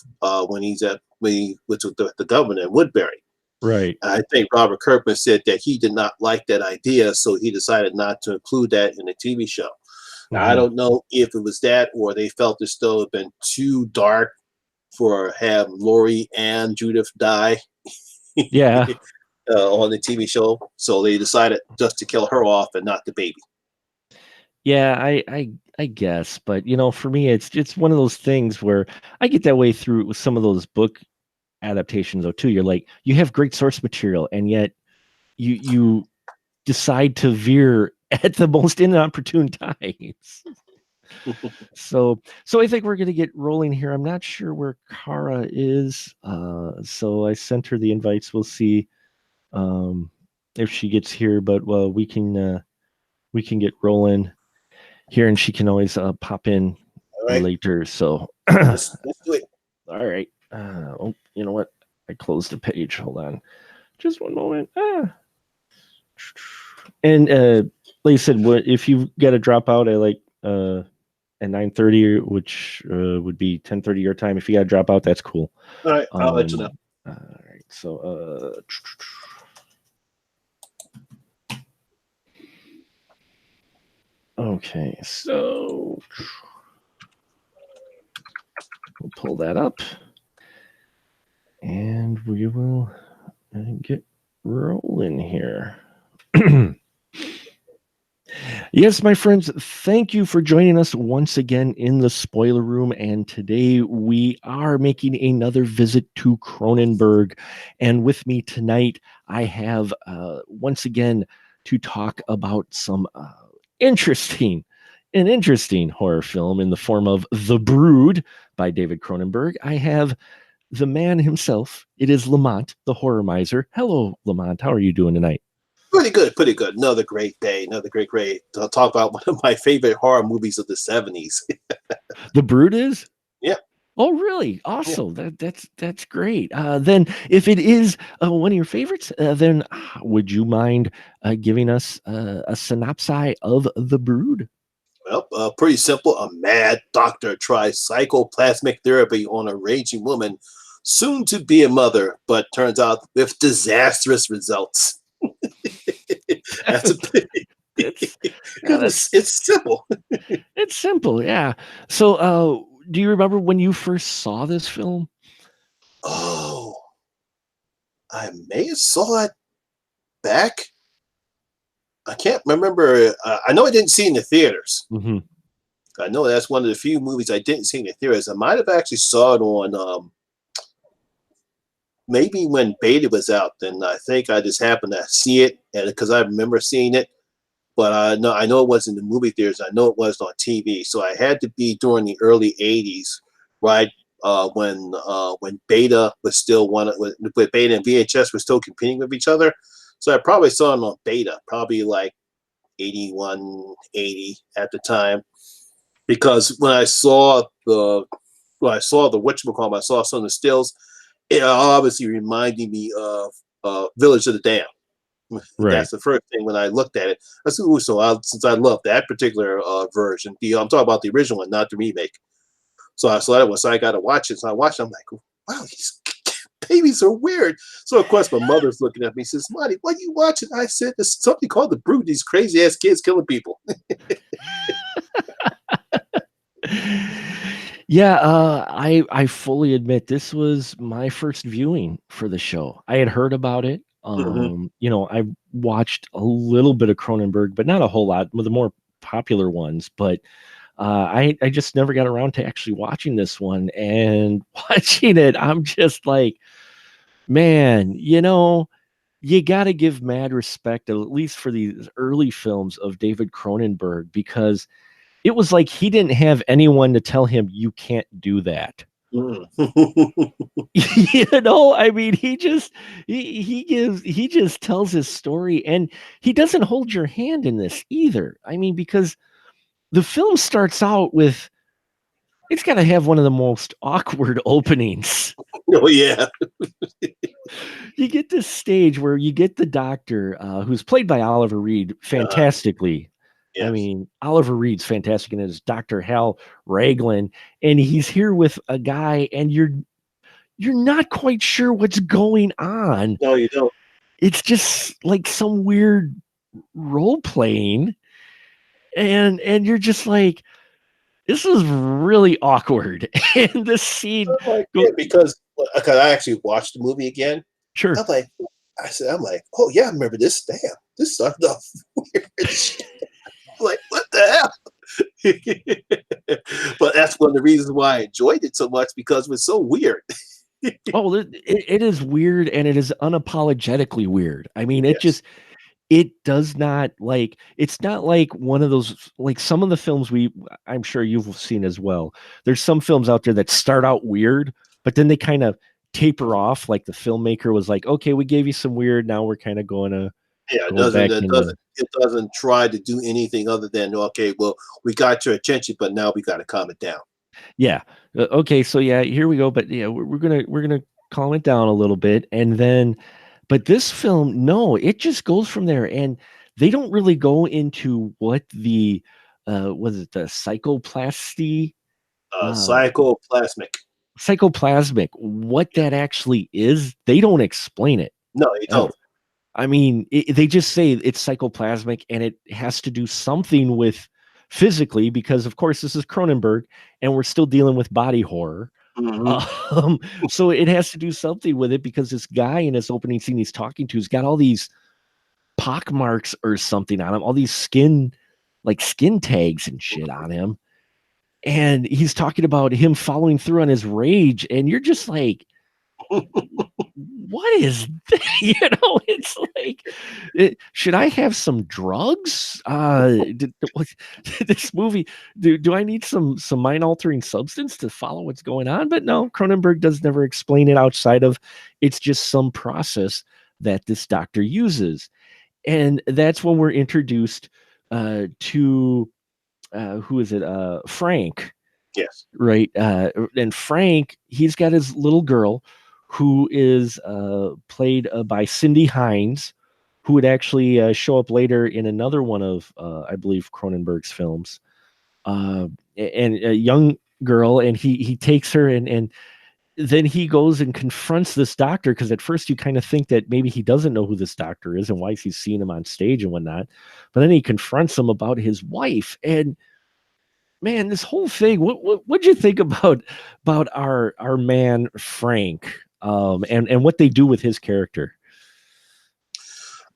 when he was with the governor in Woodbury. Right. I think Robert Kirkman said that he did not like that idea, so he decided not to include that in the TV show. Now, I Mhm. don't know if it was that or they felt as though it had been too dark for have Lori and Judith die Yeah. on the TV show, so they decided just to kill her off and not the baby. Yeah, I guess, but for me it's one of those things where I get that way through with some of those book adaptations though too. You're like, you have great source material and yet you decide to veer at the most inopportune times. So I think we're gonna get rolling here. I'm not sure where Kara is. So I sent her the invites. We'll see um if she gets here, but well, we can get rolling here, and she can always pop in All right, later. So, all let's do it. right. Oh, you know what? I closed the page. Hold on, just one moment. And like I said, what if you got to drop out at like at 9:30, which would be 10:30 your time? If you got to drop out, that's cool. All right, I'll let you know. All right. So, okay. So we'll pull that up. And we will get rolling here. Yes, my friends, thank you for joining us once again in the spoiler room. And today we are making another visit to Cronenberg. And with me tonight, I have once again to talk about some interesting horror film in the form of The Brood by David Cronenberg. I have the man himself. It is Lamont, the horror miser. Hello, Lamont. How are you doing tonight? Pretty good, pretty good. Another great day, another great. To talk about one of my favorite horror movies of the '70s. The Brood is? Yeah, Oh, really? yeah. Awesome. That's great. Then, if it is one of your favorites, then would you mind giving us a synopsis of The Brood? Well, pretty simple. A mad doctor tries psychoplasmic therapy on a raging woman, soon to be a mother, but turns out with disastrous results. That's a That's because that's it's simple. it's simple, yeah. So, do you remember when you first saw this film? Oh, I may have saw it back. I can't remember. I know I didn't see it in the theaters. Hmm. I know that's one of the few movies I didn't see in the theaters. I might have actually saw it on maybe when Beta was out, then I think I just happened to see it, and because I remember seeing it, but I know it wasn't in the movie theaters. I know it was on TV. So I had to be during the early '80s, right? When Beta was still with Beta and VHS were still competing with each other. So I probably saw it on Beta, probably like 81, 80 at the time, because when I saw the whatchamacallit, I saw some of the stills. It obviously reminded me of Village of the Damned. Right. That's the first thing when I looked at it. I said, "Ooh, since I love that particular version, I'm talking about the original one, not the remake." So I saw that one, so I got to watch it. So I watched it. I'm like, "Wow, these babies are weird." So of course my mother's looking at me. Says, "Marty, what are you watching?" I said, "There's something called The Brood. These crazy ass kids killing people." Yeah, I fully admit this was my first viewing for the show. I had heard about it. Hmm. I watched a little bit of Cronenberg, but not a whole lot, with the more popular ones. But I just never got around to actually watching this one. And watching it, I'm just like, man, you got to give mad respect, at least for these early films of David Cronenberg, because it was like he didn't have anyone to tell him you can't do that. I mean, he just tells his story, and he doesn't hold your hand in this either. I mean, because the film starts out with, it's got to have one of the most awkward openings. Oh yeah. You get this stage where you get the doctor, who's played by Oliver Reed Uh, fantastically. I yes. mean, Oliver Reed's fantastic in his Dr. Hal Raglan, and he's here with a guy, and you're not quite sure what's going on. No, you don't. It's just like some weird role playing, and you're just like, this is really awkward. And this scene I'm like, go yeah, because I actually watched the movie again. sure. I'm like, I'm like, oh yeah, I remember this. Damn, this started off weird shit. I'm like, what the hell? But that's one of the reasons why I enjoyed it so much, because it was so weird. Oh, it is weird, and it is unapologetically weird. I mean, Yes. it does not, like, it's not like one of those, like some of the films I'm sure you've seen as well. There's some films out there that start out weird, but then they kind of taper Mhm. off. Like the filmmaker was like, okay, we gave you some weird. Now we're kind of going to Yeah, go back into, it doesn't try to do anything other than, okay, well, we got your attention, but now we got to calm it down. yeah. Okay. So yeah, here we go. But yeah, we're gonna calm it down a little bit, and then, but this film, no, it just goes from there, and they don't really go into what the, was it the psychoplasty, uh, Psychoplasmic. psychoplasmic, what Yeah. that actually is. They don't explain it. No, you Uh, don't. I mean, they just say it's psychoplasmic, and it has to do something with physically, because of course this is Cronenberg, and we're still dealing with body horror. Hmm. Um, so it has to do something with it, because this guy in this opening scene he's talking to has got all these pock marks or something on him, all these skin tags and shit on him. And he's talking about him following through on his rage, and you're just like, what is that? It's like, should I have some drugs? This movie, do I need some mind altering substance to follow what's going on? But no, Cronenberg does never explain it outside of, it's just some process that this doctor uses. And that's when we're introduced to, who is it? Frank, Yes. right? And Frank, he's got his little girl, who is played by Cindy Hines, who would actually show up later in another one of, I believe, Cronenberg's films. Uh, and a young girl, and he takes her, and then he goes and confronts this doctor, because at first you kind of think that maybe he doesn't know who this doctor is and why he's seeing him on stage and whatnot. But then he confronts him about his wife, and man, this whole thing. What'd you think about our man Frank, and what they do with his character?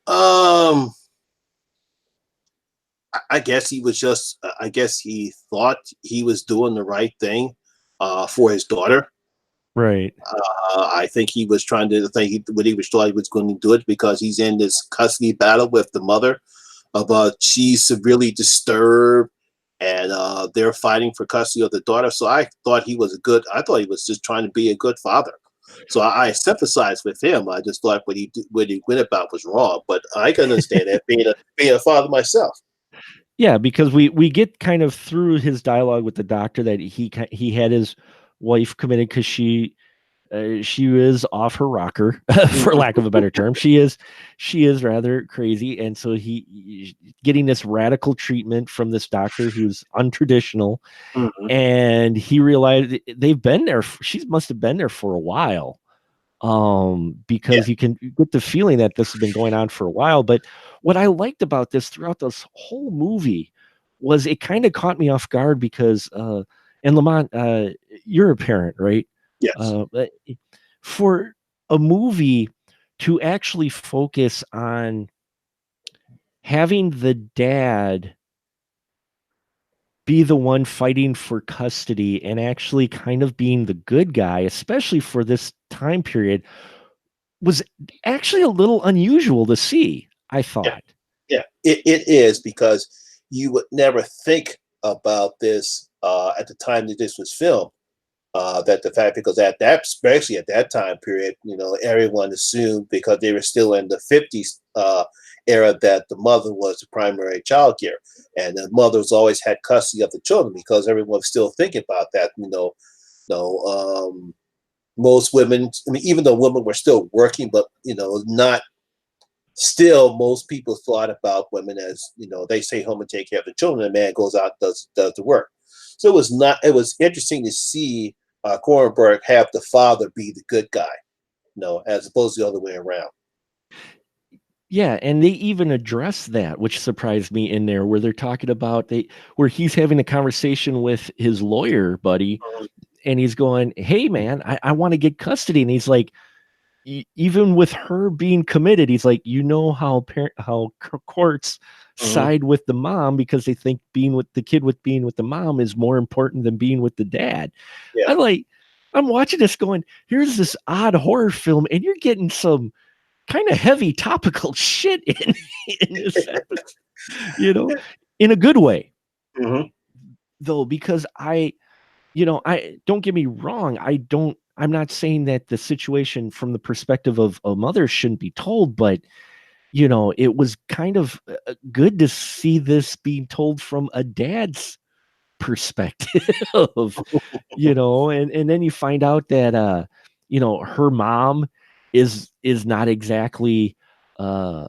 Um, I guess he was just. I guess he thought he was doing the right thing, for his daughter. Right. I think he was trying to think what he was thought he was going to do it because he's in this custody battle with the mother about she's severely disturbed and they're fighting for custody of the daughter. So I thought he was I thought he was just trying to be a good father. So I sympathized with him. I just thought what he went about was wrong. But I can understand that being a father myself. Yeah, because we get kind of through his dialogue with the doctor that he had his wife committed because she is off her rocker, for lack of a better term. She is rather crazy, and so he getting this radical treatment from this doctor who's untraditional, Mm-hmm. and he realized they've been there. She must have been there for a while, Yeah, because you can get the feeling that this has been going on for a while. But what I liked about this throughout this whole movie was it kind of caught me off guard because, and Lamont, you're a parent, right? yes, But for a movie to actually focus on having the dad be the one fighting for custody and actually kind of being the good guy, especially for this time period, was actually a little unusual to see, I yeah, thought. yeah. It is because you would never think about this at the time that this was filmed. That the fact because at that especially at that time period, everyone assumed because they were still in the 50s era that the mother was the primary child care, and the mothers always had custody of the children because everyone was still thinking about that. No, most women. I mean, even though women were still working, but not still most people thought about women as they stay home and take care of the children, and man goes out and does the work. So it was interesting to see Cronenberg have the father be the good guy, as opposed to the other way around. Yeah, and they even address that, which surprised me in there, where they're talking about where he's having a conversation with his lawyer buddy, Mhm, and he's going, "Hey, man, I want to get custody," and he's like, even with her being committed, he's like, courts mhm. side with the mom because they think being with the mom is more important than being with the dad. Yeah. I'm like, I'm watching this going, here's this odd horror film, and you're getting some kind of heavy topical shit in this episode, you know, in a good way, Mhm. though, because I don't get me wrong. I'm not saying that the situation from the perspective of a mother shouldn't be told, but it was kind of good to see this being told from a dad's perspective, and then you find out that her mom is not exactly uh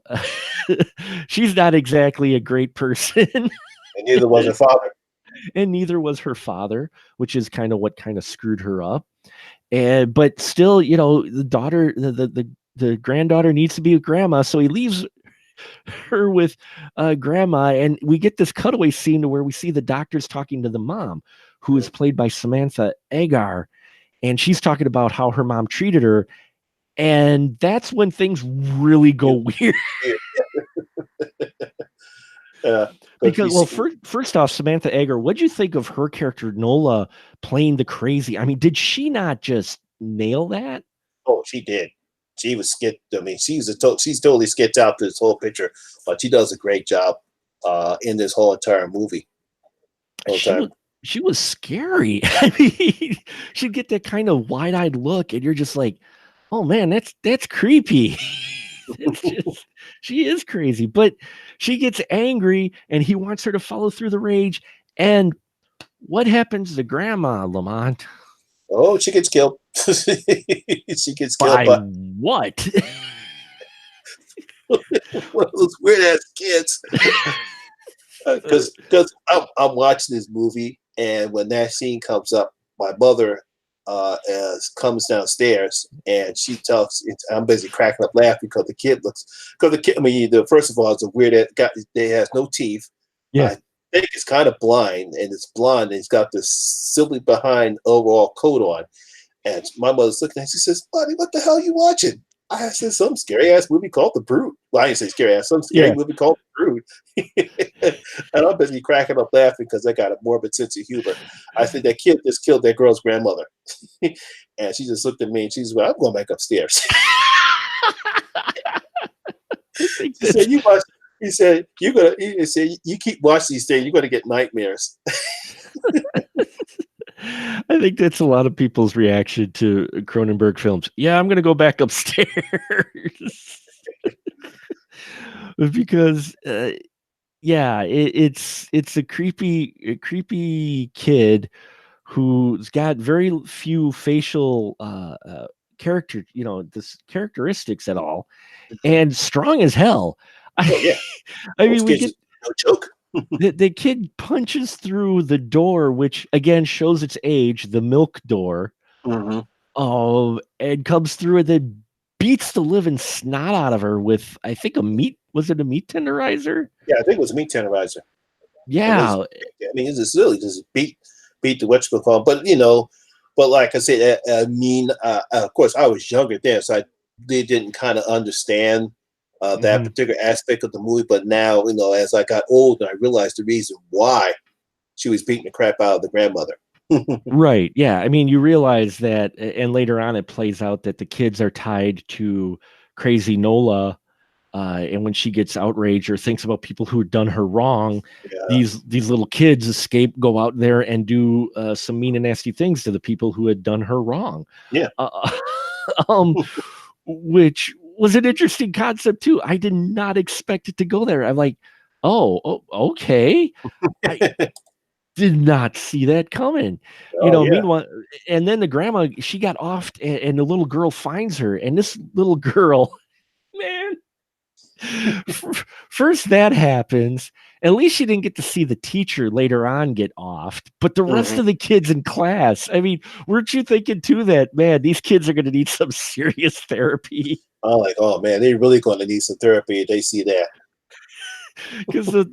she's not exactly a great person. And neither was her father. And neither was her father, which is kind of what kind of screwed her up. And but still, the daughter, the granddaughter needs to be with grandma, so he leaves her with grandma, and we get this cutaway scene to where we see the doctors talking to the mom, who is played by Samantha Agar, and she's talking about how her mom treated her, and that's when things really Yeah, go weird. yeah, yeah. Because Because, we well, see. first off, Samantha Eggar, what'd you think of her character Nola playing the crazy? I mean, did she not just nail that? Oh, she did. She was skit. I mean, she's totally skits out this whole picture, but she does a great job in this whole entire movie. Whole She time. was she was scary. I mean, she'd get that kind of wide-eyed look, and you're just like, oh man, that's creepy. It's just she is crazy, but she gets angry, and he wants her to follow through the rage. And what happens to Grandma Lamont? Oh, she gets killed. She gets killed By by what? one of those weird ass kids. Because I'm watching this movie, and when that scene comes up, my mother comes downstairs, and she tells. I'm busy cracking up laughing because the kid looks. Because the kid, I mean, first of all, it's a weird. They has no teeth. Yeah. I think it's kind of blind, and it's blonde, and he's got this silly behind overall coat on. And my mother's looking at me, she says, "Buddy, what the hell are you watching?" I said some scary ass movie called The Brood. Well, I didn't say scary ass, some scary Yeah. movie called The Brood. And I'm busy cracking up laughing because I got a morbid sense of humor. I said that kid just killed that girl's grandmother. And she just looked at me and she's well, I'm going back upstairs. I think She said, that's "You watch." He said, "You gonna." He said, "You keep watching these things, you're gonna get nightmares." I think that's a lot of people's reaction to Cronenberg films. Yeah, I'm gonna go back upstairs. Because yeah, it's a creepy kid who's got very few facial character, this characteristics at all, and strong as hell. I, Oh yeah, I those mean, we kids get is no joke. the kid punches through the door, which again shows its age, the milk door, Hmm. and comes through and then beats the living snot out of her with, I think, was it a meat tenderizer? Yeah, I think it was a meat tenderizer, and this. Yeah. I mean, it's just really just beat the what you call. But but like I said, I mean, of course, I was younger then, so I they didn't kind of understand that Mhm. particular aspect of the movie. But now, as I got older, I realized the reason why she was beating the crap out of the grandmother. Right. Yeah. I mean, you realize that, and later on, it plays out that the kids are tied to crazy Nola. And when she gets outraged or thinks about people who had done her wrong, Yeah, these little kids escape, go out there and do some mean and nasty things to the people who had done her wrong. yeah. Uh, um, which was an interesting concept too. I did not expect it to go there. I'm like, oh, okay. I did not see that coming. Oh yeah. Meanwhile, and then the grandma, she got off, and the little girl finds her, and this little girl, man, first that happens. At least she didn't get to see the teacher later on get offed, but the rest Hmm. of the kids in class, I mean, weren't you thinking too that, man, these kids are going to need some serious therapy? I'm like, oh man, they're really going to need some therapy if they see that. Because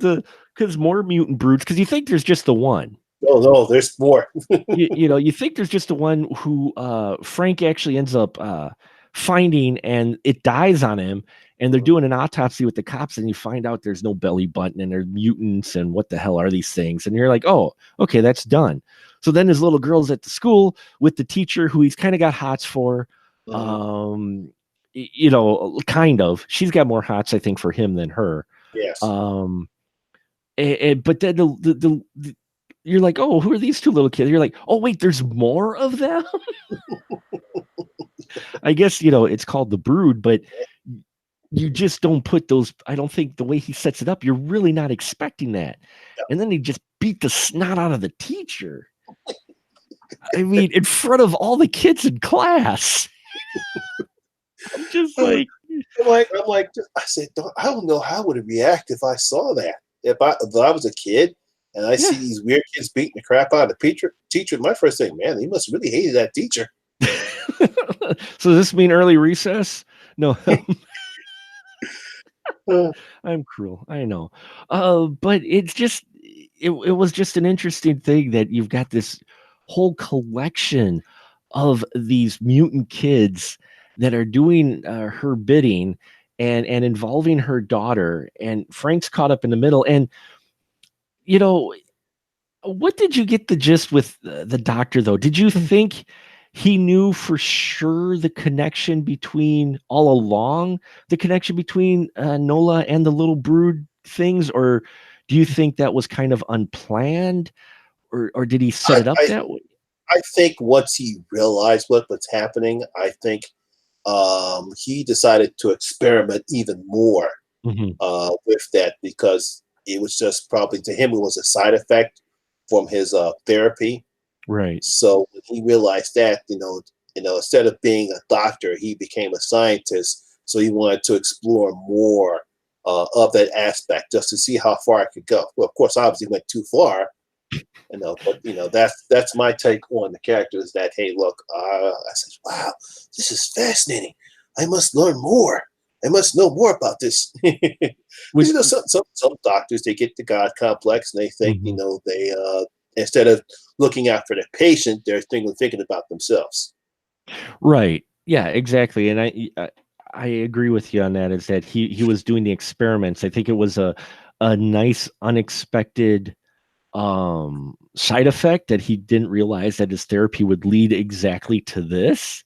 because more mutant brutes, because you think there's just the one. Oh no, there's more. You think there's just the one who Frank actually ends up finding, and it dies on him, and they're doing an autopsy with the cops, and you find out there's no belly button and they're mutants, and what the hell are these things? And you're like, oh, okay, that's done. So then his little girl's at the school with the teacher who he's kind of got hots for. Mhm. Kind of. She's got more hots, I think, for him than her. Yes. Um, but then you're like, oh, who are these two little kids? You're like, oh, wait, there's more of them. I guess it's called the Brood, but you just don't put those. I don't think the way he sets it up, you're really not expecting that. And then he just beat the snot out of the teacher. I mean, in front of all the kids in class. I'm just Uh, like, I said, I don't know how I would react if I saw that. If I was a kid and I yeah. see these weird kids beating the crap out of the teacher, my first thing, man, he must have really hated that teacher. So does this mean early recess? No, Uh, I'm cruel. I know. But it was just an interesting thing that you've got this whole collection of these mutant kids that are doing her bidding, and involving her daughter, and Frank's caught up in the middle. And you know, what did you get the gist with the doctor, though? Did you think he knew for sure the connection between all along, the connection between Nola and the little brood things, or do you think that was kind of unplanned, or did he set I, it up I that way? I think once he realized what's happening, I think he decided to experiment even more Mhm. with that because it was just probably to him it was a side effect from his therapy. Right. So when he realized that, instead of being a doctor, he became a scientist. So he wanted to explore more of that aspect just to see how far it could go. Well, of course, obviously went too far, but that's my take on the character. Is that hey, look, I said, wow, this is fascinating. I must learn more. I must know more about this. Because Would some doctors they get the God complex and they think Mhm. they instead of looking out for the patient, they're thinking about themselves. Right. Yeah, exactly. And I agree with you on that. Is that he was doing the experiments. I think it was a nice unexpected side effect that he didn't realize that his therapy would lead exactly to this.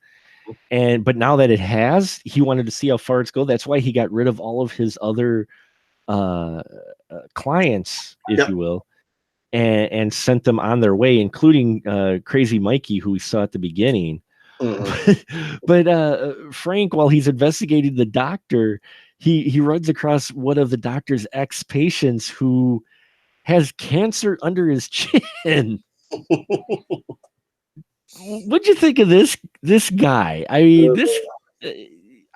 But now that it has, he wanted to see how far it's go. That's why he got rid of all of his other uh, clients, if Yep. you will, and sent them on their way, including Crazy Mikey, who we saw at the beginning. Mhm. But Frank, while he's investigating the doctor, he runs across one of the doctor's ex patients who has cancer under his chin. What'd you think of this guy? I mean, this. uh,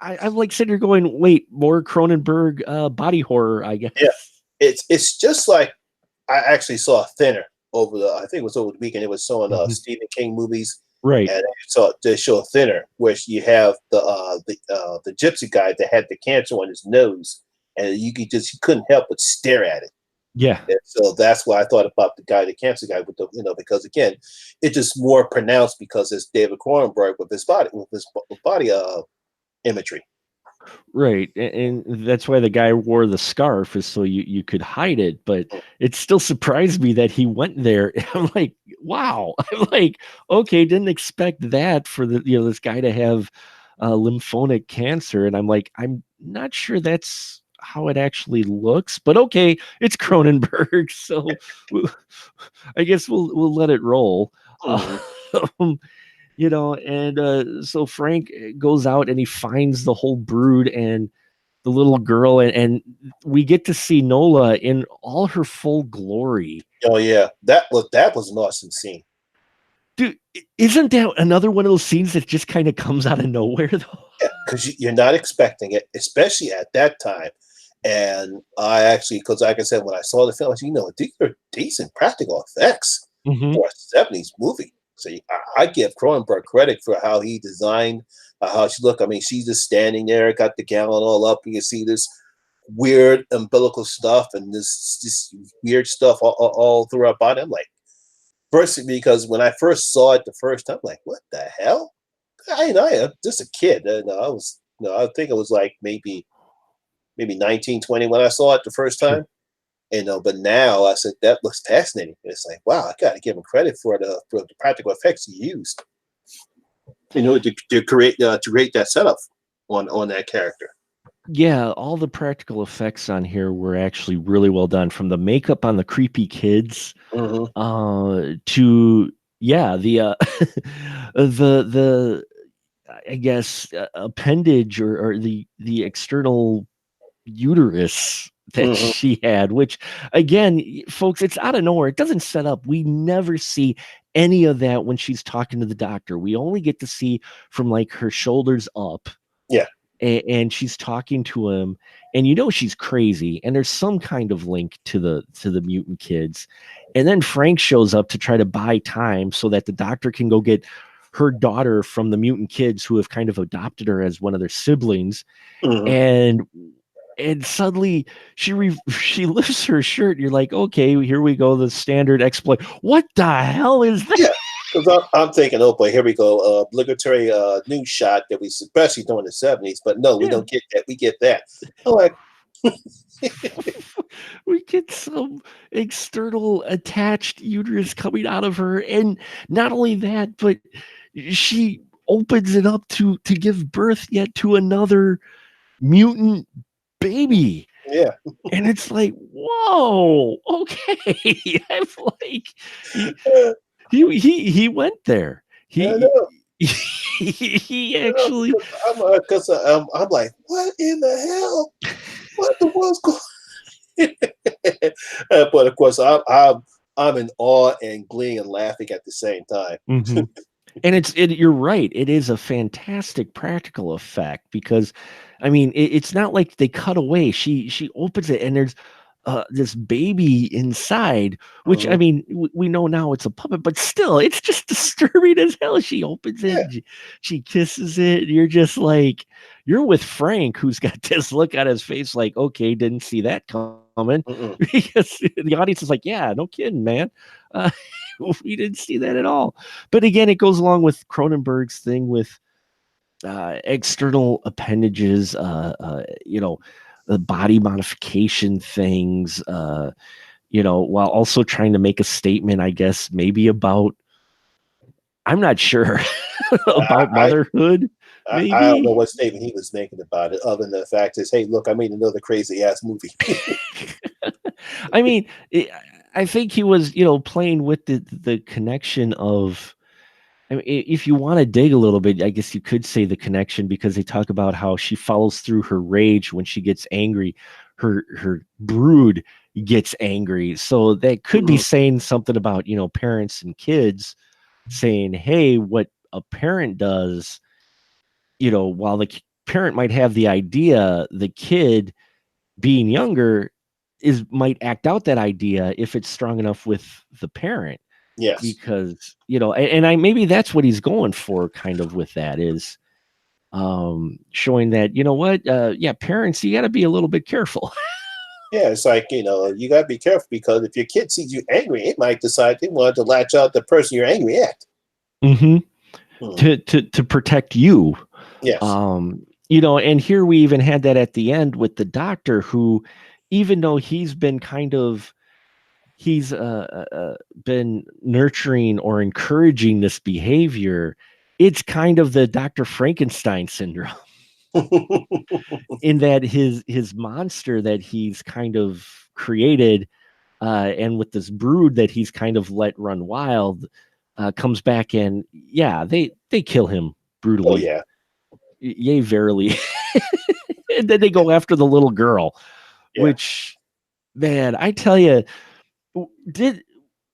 I'm like sitting here going, wait, more Cronenberg body horror, I Yeah, guess. it's just like I actually saw Thinner over the I think it was over the weekend. It was showing Mhm. Stephen King movies, Right. and they show Thinner, where you have the gypsy guy that had the cancer on his nose, and you couldn't help but stare at it. Yeah. And so that's why I thought about the cancer guy with the because again, it's just more pronounced because it's David Cronenberg with his body imagery. Right. And that's why the guy wore the scarf is so you could hide it. But it still surprised me that he went there. I'm like, wow. I'm like, okay, didn't expect that for this guy to have lymphonic cancer. And I'm like, I'm not sure that's how it actually looks, but okay, it's Cronenberg, so I guess we'll let it roll. Mhm. Um, and so Frank goes out and he finds the whole brood and the little girl, and we get to see Nola in all her full glory. Oh yeah, that was an awesome scene. Dude, isn't that another one of those scenes that just kind of comes out of nowhere, though? Yeah, because you're not expecting it, especially at that time. And I actually, because like I said, when I saw the film, I said, these are decent practical effects Hmm. for a '70s movie. So I give Cronenberg credit for how he designed how she looked. I mean, she's just standing there, got the gown all up. You can see this weird umbilical stuff and this weird stuff all through her body. I'm like, first because when I first saw it the first time, I'm like, what the hell? I am just a kid. I was, I think it was like maybe 19, 20 when I saw it the first Sure. time. But now I said that looks fascinating. It's like, wow, I got to give him credit for the practical effects he used. To create that setup on that character. Yeah, all the practical effects on here were actually really well done, from the makeup on the creepy kids Hmm. to yeah, the I guess appendage or the external uterus that Hmm. she had, which again, folks, it's out of nowhere. It doesn't set up. We never see any of that when she's talking to the doctor. We only get to see from like her shoulders up, Yeah. and she's talking to him, and she's crazy, and there's some kind of link to the mutant kids. And then Frank shows up to try to buy time so that the doctor can go get her daughter from the mutant kids who have kind of adopted her as one of their siblings. Hmm. And suddenly she lifts her shirt, and you're like, okay, here we go, the standard exploit. What the hell is that? Yeah. Because I'm thinking, oh boy, here we go, obligatory news shot that we especially during the '70s. But no, we Yeah. don't get that. We get that. I'm like, We get some external attached uterus coming out of her, and not only that, but she opens it up to give birth yet to another mutant baby. yeah, And it's like, whoa, okay. I'm like, he I he went there. He know. he Yeah, actually. because I'm like, what in the hell? What the world's going? But of course, I'm in awe and glee and laughing at the same time. Mhm. And you're right. It is a fantastic practical effect because, I mean, it's not like they cut away. She opens it and there's this baby inside, which I Mhm. mean, we know now it's a puppet, but still, it's just disturbing as hell. She opens it, Yeah. she kisses it. And you're just like, you're with Frank, who's got this look on his face, like, okay, didn't see that coming, Mm-mm. because the audience is like, yeah, no kidding, man. Uh, we didn't see that at all. But again, it goes along with Cronenberg's thing with external appendages, the body modification things, while also trying to make a statement, I guess, maybe about, I'm not sure, about I, motherhood, I don't know maybe. what statement he was making about it, other than the fact is, hey, look, I made another crazy ass movie. I mean, I think he was, playing with the connection of. I mean, if you want to dig a little bit, I guess you could say the connection, because they talk about how she follows through her rage when she gets angry. Her brood gets angry, so that could be Mhm. saying something about parents and kids, saying, "Hey, what a parent does, while the parent might have the idea, the kid being younger might act out that idea if it's strong enough with the parent." Yes. Because and I maybe that's what he's going for, kind of, with that, is showing that, what, yeah, parents, you got to be a little bit careful. Yeah, it's like, you got to be careful because if your kid sees you angry, it might decide they want to latch out the person you're angry at. Hmm. Hmm. To protect you. Yes. And here we even had that at the end with the doctor, who, even though he's been nurturing or encouraging this behavior, it's kind of the Dr. Frankenstein syndrome, in that his monster that he's kind of created, and with this brood that he's kind of let run wild, comes back, and yeah, they kill him Oh, brutally, yeah. yay, verily. And then they go after the little girl, Yeah. which, man, I tell you, did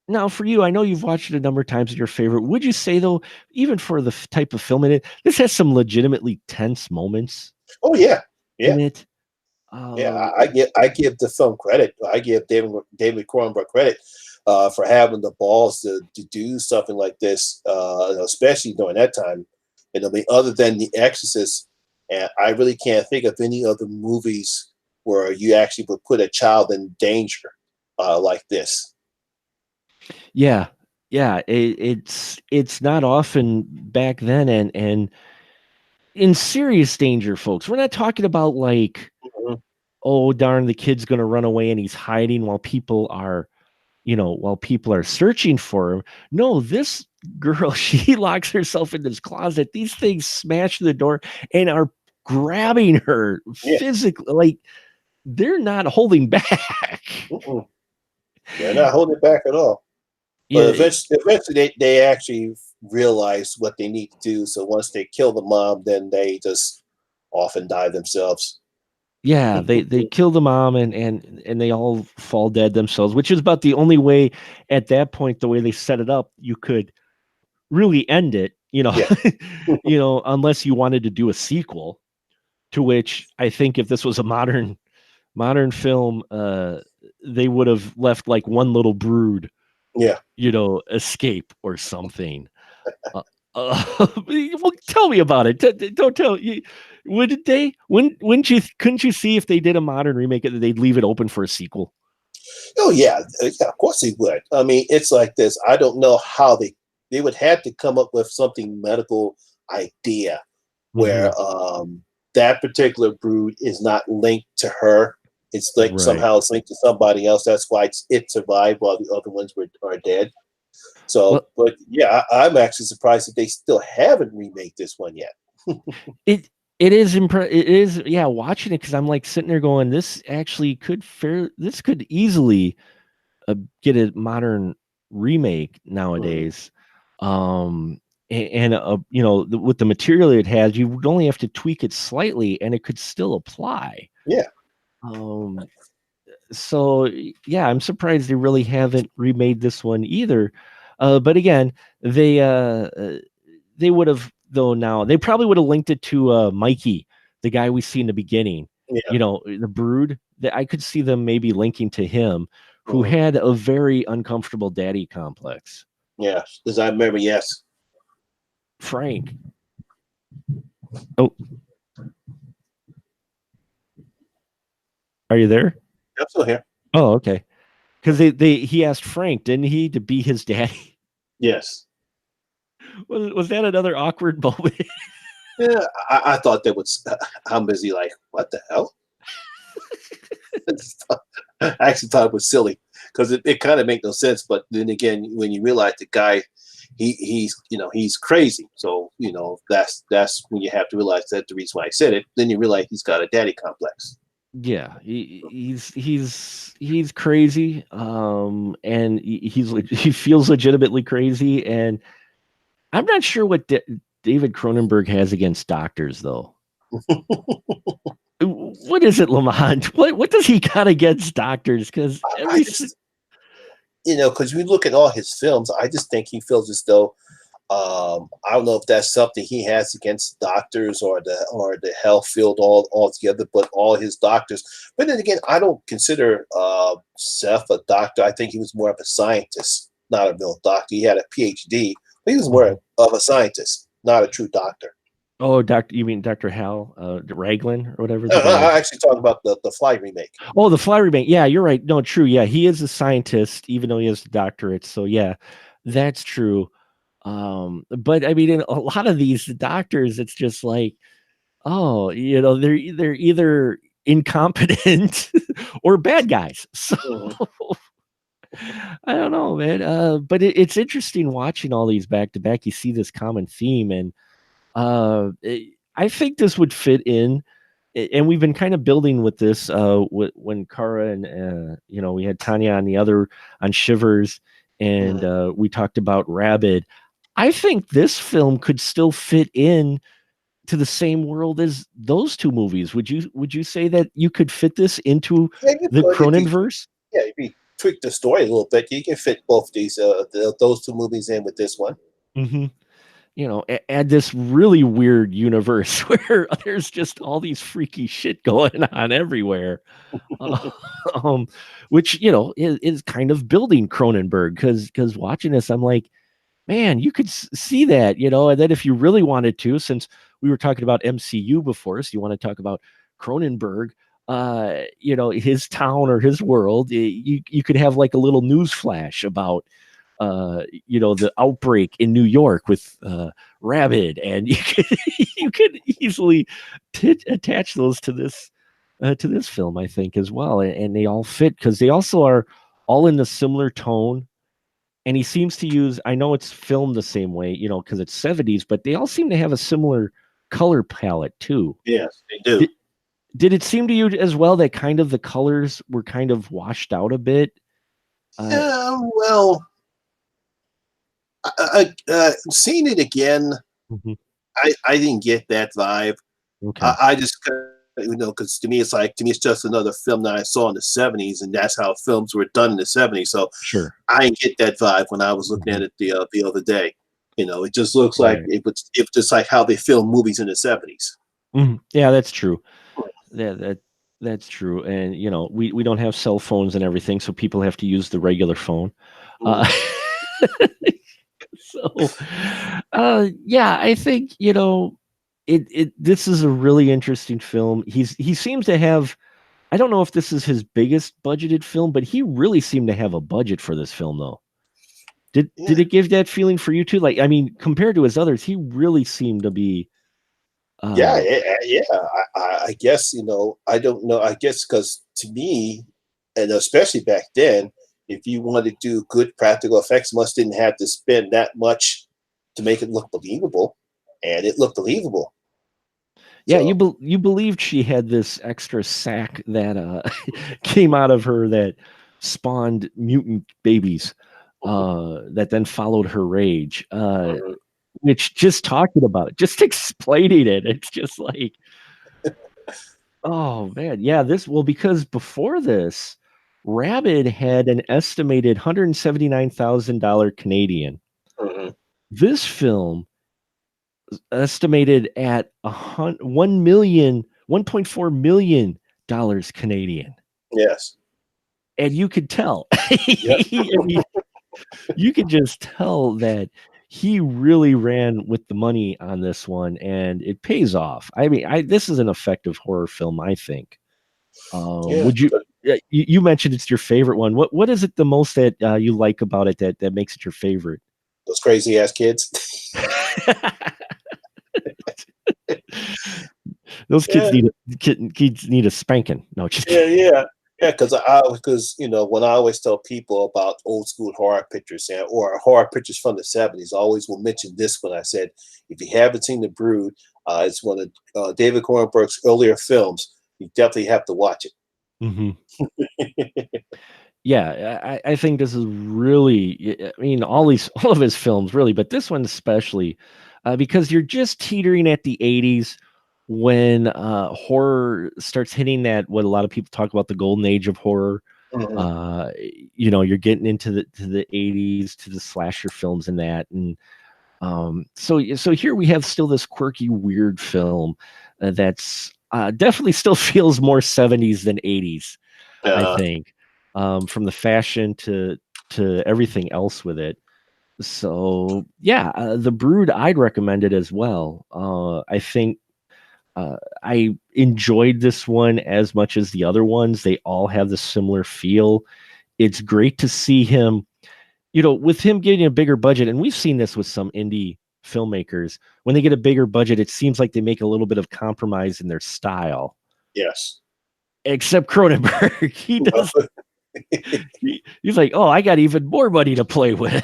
now, for you, I know you've watched it a number of times, your favorite. Would you say, though, even for the type of film in it, this has some legitimately tense moments Oh, yeah. Yeah. in it? Yeah, Uh, I give the film credit. I give David Cronenberg credit for having the balls to do something like this, especially during that time. And I mean, other than The Exorcist, and I really can't think of any other movies where you actually would put a child in danger like this. yeah, yeah, it's not often back then, and in serious danger, folks. We're not talking about, like, Mhm. oh darn, the kid's gonna run away and he's hiding while people are searching for him. No, this girl, she locks herself in this closet. These things smash the door and are grabbing her Yeah, physically. Like, they're not holding back. mm-mm. They're not holding it back at all. But Yeah, eventually they actually realize what they need to do. So once they kill the mom, then they just often die themselves. yeah, they kill the mom, and they all fall dead themselves, which is about the only way at that point, the way they set it up, you could really end it, Yeah, unless you wanted to do a sequel, to which I think if this was a modern film, they would have left like one little brood, yeah. escape or something. Uh, well, tell me about it. Don't tell you. Would they? Wouldn't you? Couldn't you see, if they did a modern remake, that they'd leave it open for a sequel? Oh yeah, yeah. Of course they would. I mean, it's like this. I don't know how they would have to come up with something medical idea where Hmm. that particular brood is not linked to her. It's like Right. somehow it's linked to somebody else. That's why it survived while the other ones are dead. So, Well, but yeah, I'm actually surprised that they still haven't remade this one yet. it it is it is, yeah, watching it, because I'm like sitting there going, this could easily get a modern remake Mhm. nowadays. And with the material it has, you would only have to tweak it slightly and it could still apply. Yeah, um so yeah, I'm surprised they really haven't remade this one either. But again, they they would have, though. Now they probably would have linked it to Mikey, the guy we see in the beginning, yeah, the brood, that I could see them maybe linking to him, who mhm. had a very uncomfortable daddy complex. Yeah. Because I remember, yes, Frank. Oh, are you there? I'm still here. Oh, okay. Because he asked Frank, didn't he, to be his daddy? Yes. Was that another awkward moment? Yeah, I thought that was I'm busy like, what the hell? I actually thought it was silly because it kind of made no sense. But then again, when you realize the guy, he's he's crazy. So that's when you have to realize that the reason why I said it. Then you realize he's got a daddy complex. Yeah, he's crazy, and he feels legitimately crazy, and I'm not sure what David Cronenberg has against doctors, though. What is it, Lamont? What does he got against doctors? Because I just because we look at all his films, I just think he feels as though I don't know if that's something he has against doctors or the health field altogether, but all his doctors. But then again, I don't consider Seth a doctor. I think he was more of a scientist, not a real doctor. He had a PhD, but he was more of a scientist, not a true doctor. Oh, doctor, you mean Dr. Hal Raglan or whatever the guy? I actually talking about the Fly remake. Oh, the Fly Bank. Yeah, you're right. No, true. Yeah, he is a scientist, even though he has a doctorate. So yeah, that's true. But I mean, in a lot of these doctors, it's just like, oh, they're either incompetent or bad guys. So Mhm. I don't know, man. But it's interesting watching all these back to back. You see this common theme, and I think this would fit in. And we've been kind of building with this when Kara and we had Tanya on the other on Shivers, and Mhm. we talked about Rabid. I think this film could still fit in to the same world as those two movies. Would you say that you could fit this into Yeah, you the could if you Cronenverse? yeah if you tweak the story a little bit, you can fit both these those two movies in with this one. Hmm. Add this really weird universe where there's just all these freaky shit going on everywhere. Uh, um, which is kind of building Cronenberg, because watching this, I'm like, man, you could see that, and then if you really wanted to, since we were talking about MCU before, so you want to talk about Cronenberg, his town or his world, you could have like a little news flash about the outbreak in New York with Rabid, and you could easily attach those to this film, I think, as well, and they all fit because they also are all in the similar tone. And he seems to use, I know it's filmed the same way, because it's 70s, but they all seem to have a similar color palette too. Yes, they do. Did, did it seem to you as well that kind of the colors were kind of washed out a bit? Uh, Yeah, well, seeing it again, mhm, I didn't get that vibe. okay, I just because to me it's just another film that I saw in the '70s, and that's how films were done in the '70s. So sure. I didn't get that vibe when I was looking Mhm, at it the other day. It just looks like right. it was just like how they filmed movies in the '70s. Mhm, yeah, that's true. That's true. And we don't have cell phones and everything, so people have to use the regular phone. Uh, Mm. so yeah, I think it this is a really interesting film. He seems to have, I don't know if this is his biggest budgeted film, but he really seemed to have a budget for this film, though. Did Yeah, it give that feeling for you too? Like, I mean, compared to his others, he really seemed to be yeah, uh yeah. I guess I don't know. I guess because to me, and especially back then, if you wanted to do good practical effects, must didn't have to spend that much to make it look believable, and it looked believable. yeah, So you believed she had this extra sac that came out of her that spawned mutant babies that then followed her rage. mhm. Which, just talking about it, just explaining it, it's just like, oh man, yeah, because before this, Rabid had an estimated $179,000 Canadian. Mhm. This film estimated at 1.4 million dollars Canadian. Yes, And you could tell. yep, I mean, you could just tell that he really ran with the money on this one, and it pays off. I mean, this is an effective horror film, I think. yeah. Would you? You mentioned it's your favorite one. What is it the most that you like about it that makes it your favorite? Those crazy ass kids. Those Yeah, kids need a spanking. No, just yeah, kidding. yeah. Yeah, because when I always tell people about old school horror pictures or horror pictures from the '70s, I always will mention this when I said, if you haven't seen The Brood, it's one of David Cronenberg's earlier films. You definitely have to watch Mhm. it. Yeah, I think this is really, I mean, all of his films really, but this one especially, because you're just teetering at the 80s when horror starts hitting that what a lot of people talk about, the golden age of horror. Mhm. Uh, you're getting into the 80s to the slasher films and that, and so here we have still this quirky, weird film that's definitely still feels more 70s than 80s. I Uh, think, from the fashion to everything else with it. So yeah, the Brood I'd recommend it as well. I think I enjoyed this one as much as the other ones. They all have the similar feel. It's great to see him, with him getting a bigger budget, and we've seen this with some indie filmmakers. When they get a bigger budget, it seems like they make a little bit of compromise in their style. yes. Except Cronenberg, he's like, oh, I got even more money to play with.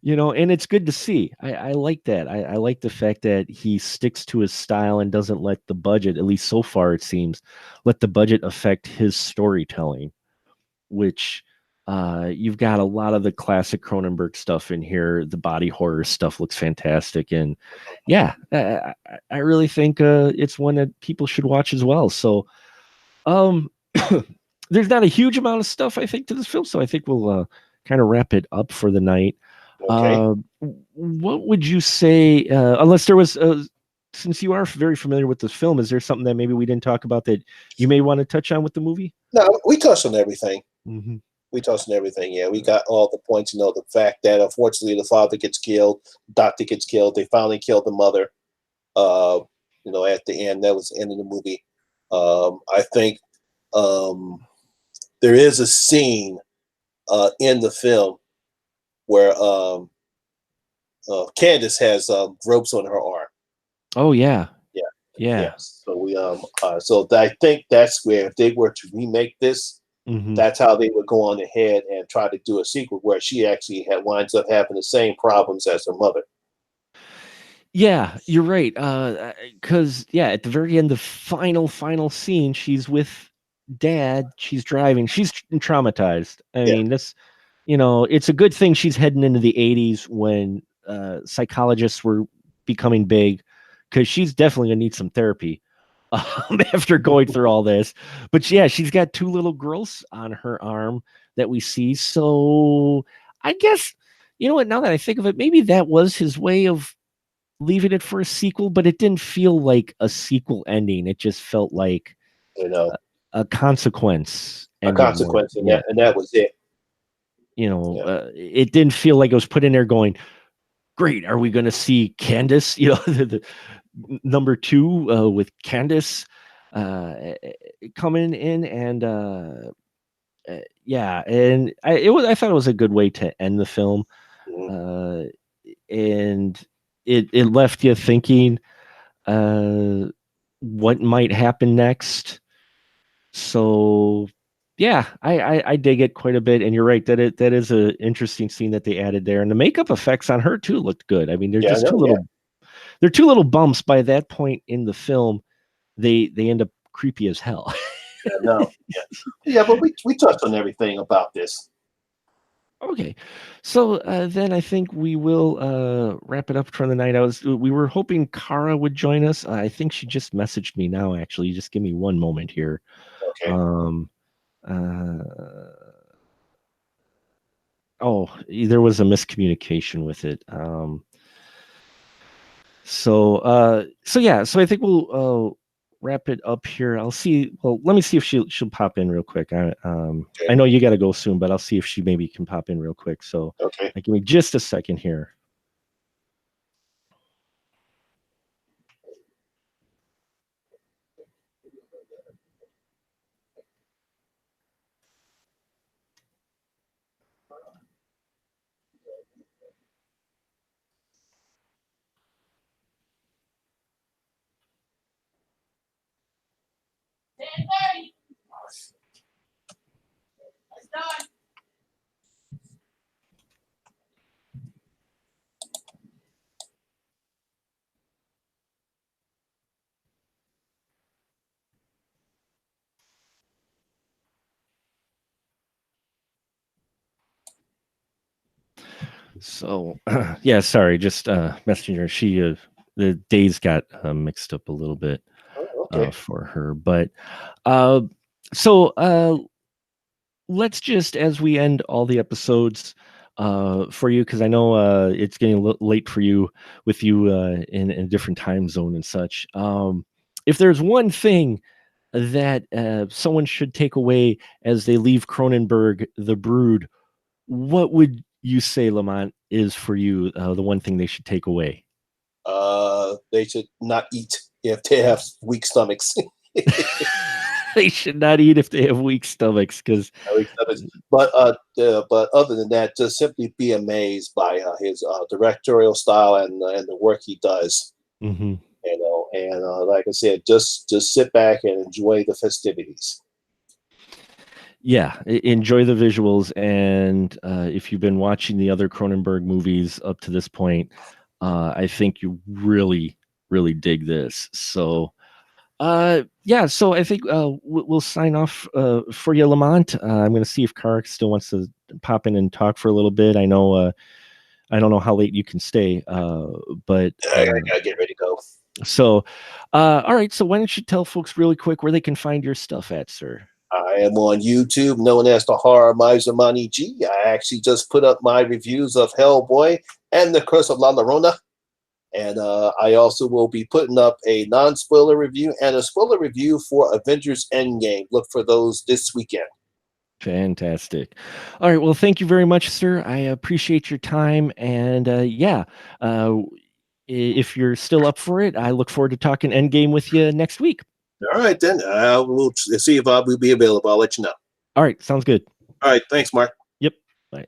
And it's good to see. I like that. I like the fact that he sticks to his style and doesn't let the budget, at least so far it seems, let the budget affect his storytelling, which you've got a lot of the classic Cronenberg stuff in here. The body horror stuff looks fantastic. And yeah, I really think it's one that people should watch as well. So, um, there's not a huge amount of stuff I think to this film, so I think we'll kind of wrap it up for the night. Okay. Uh, what would you say? Unless there was, since you are very familiar with this film, is there something that maybe we didn't talk about that you may want to touch on with the movie? No, we touched on everything. Hmm. We touched on everything. Yeah, we got all the points. The fact that unfortunately the father gets killed, doctor gets killed. They finally killed the mother. Uh, at the end, that was the end of the movie. I think um, there is a scene in the film where Candace has ropes on her arm. Oh yeah, Yeah, yeah. yes. So I think that's where if they were to remake this, Hmm. that's how they would go on ahead and try to do a sequel where she actually winds up having the same problems as her mother. Yeah, you're right. Because yeah, at the very end, the final scene, she's with dad. She's driving. She's traumatized. I Yeah, mean, it's a good thing she's heading into the 80s when psychologists were becoming big, because she's definitely gonna need some therapy after going through all this. But yeah, she's got two little girls on her arm that we see. So I guess, you know what? Now that I think of it, maybe that was his way of leaving it for a sequel, but it didn't feel like a sequel ending. It just felt like you know, a consequence a ending more. consequence, and Yeah. that was it. Yeah, It didn't feel like it was put in there going, great. Are we going to see Candace, the number two with Candace coming in and yeah. And I thought it was a good way to end the film. mhm. Uh, and it left you thinking, uh, what might happen next. So yeah, I dig it quite a bit, and you're right that is a interesting scene that they added there, and the makeup effects on her too looked good. I mean, Yeah, I know. Yeah, they're two little bumps by that point in the film. They end up creepy as hell. yeah, no, yeah, yeah. But we touched on everything about this. Okay, so then I think we will wrap it up for the night. We were hoping Kara would join us. I think she just messaged me now. Actually, just give me one moment here. Okay, Um, uh, oh, there was a miscommunication with it. So yeah, so I think we'll wrap it up here. I'll see. Well, let me see if she'll pop in real quick. I okay, know you got to go soon, but I'll see if she maybe can pop in real quick. So, okay. give me just a second here. So, yeah, sorry, just messaging her. She the days got mixed up a little bit Oh, okay. for her, but uh, so let's just, as we end all the episodes for you, because I know it's getting late for you with you in a different time zone and such. If there's one thing that someone should take away as they leave Cronenberg, The Brood, what would you say, Lamont, is for you the one thing they should take away? They should not eat if they have weak stomachs. They should not eat if they have weak stomachs, because Weak stomachs. But other than that, just simply be amazed by his directorial style and the work he does. And like I said, just sit back and enjoy the festivities. yeah, enjoy the visuals. And if you've been watching the other Cronenberg movies up to this point, I think you really, really dig this. So, yeah, so I think we'll sign off for you, Lamont. I'm going to see if Kark still wants to pop in and talk for a little bit. I don't know how late you can stay, but I gotta get ready to go. so, all right. So why don't you tell folks really quick where they can find your stuff at, sir? I am on YouTube, known as the Horror Miser Money G. I actually just put up my reviews of Hellboy and The Curse of La Llorona. And I also will be putting up a non-spoiler review and a spoiler review for Avengers Endgame. Look for those this weekend. Fantastic. All right. Well, thank you very much, sir. I appreciate your time. And yeah, uh, if you're still up for it, I look forward to talking Endgame with you next week. All right, then. I will see if I will be available. I'll let you know. All right. Sounds good. All right. Thanks, Mark. Yep. Bye.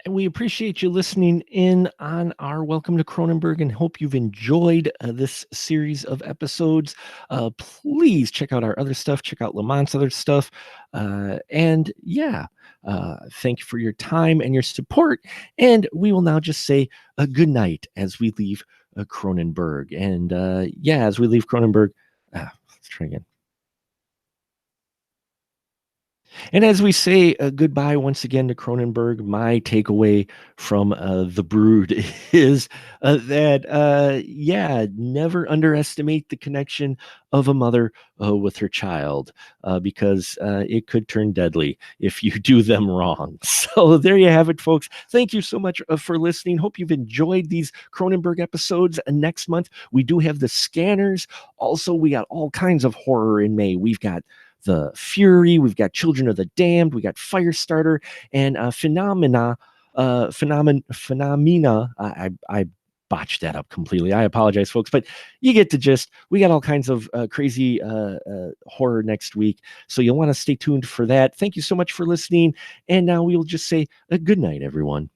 And we appreciate you listening in on our Welcome to Cronenberg and hope you've enjoyed this series of episodes. Please check out our other stuff, check out Lamont's other stuff. And yeah, thank you for your time and your support. And we will now just say a good night as we leave Cronenberg. And yeah, as we leave Cronenberg, let's try again. And as we say goodbye once again to Cronenberg, my takeaway from The Brood is yeah, never underestimate the connection of a mother with her child because it could turn deadly if you do them wrong. So there you have it, folks. Thank you so much for listening. Hope you've enjoyed these Cronenberg episodes. Next month, we do have the Scanners. Also, we got all kinds of horror in May. We've got the Fury, we've got Children of the Damned, we got Firestarter, and Phenomena. I botched that up completely. I apologize, folks, but you get the gist. We got all kinds of crazy horror next week, so you'll want to stay tuned for that. Thank you so much for listening, and now we'll just say a good night, everyone.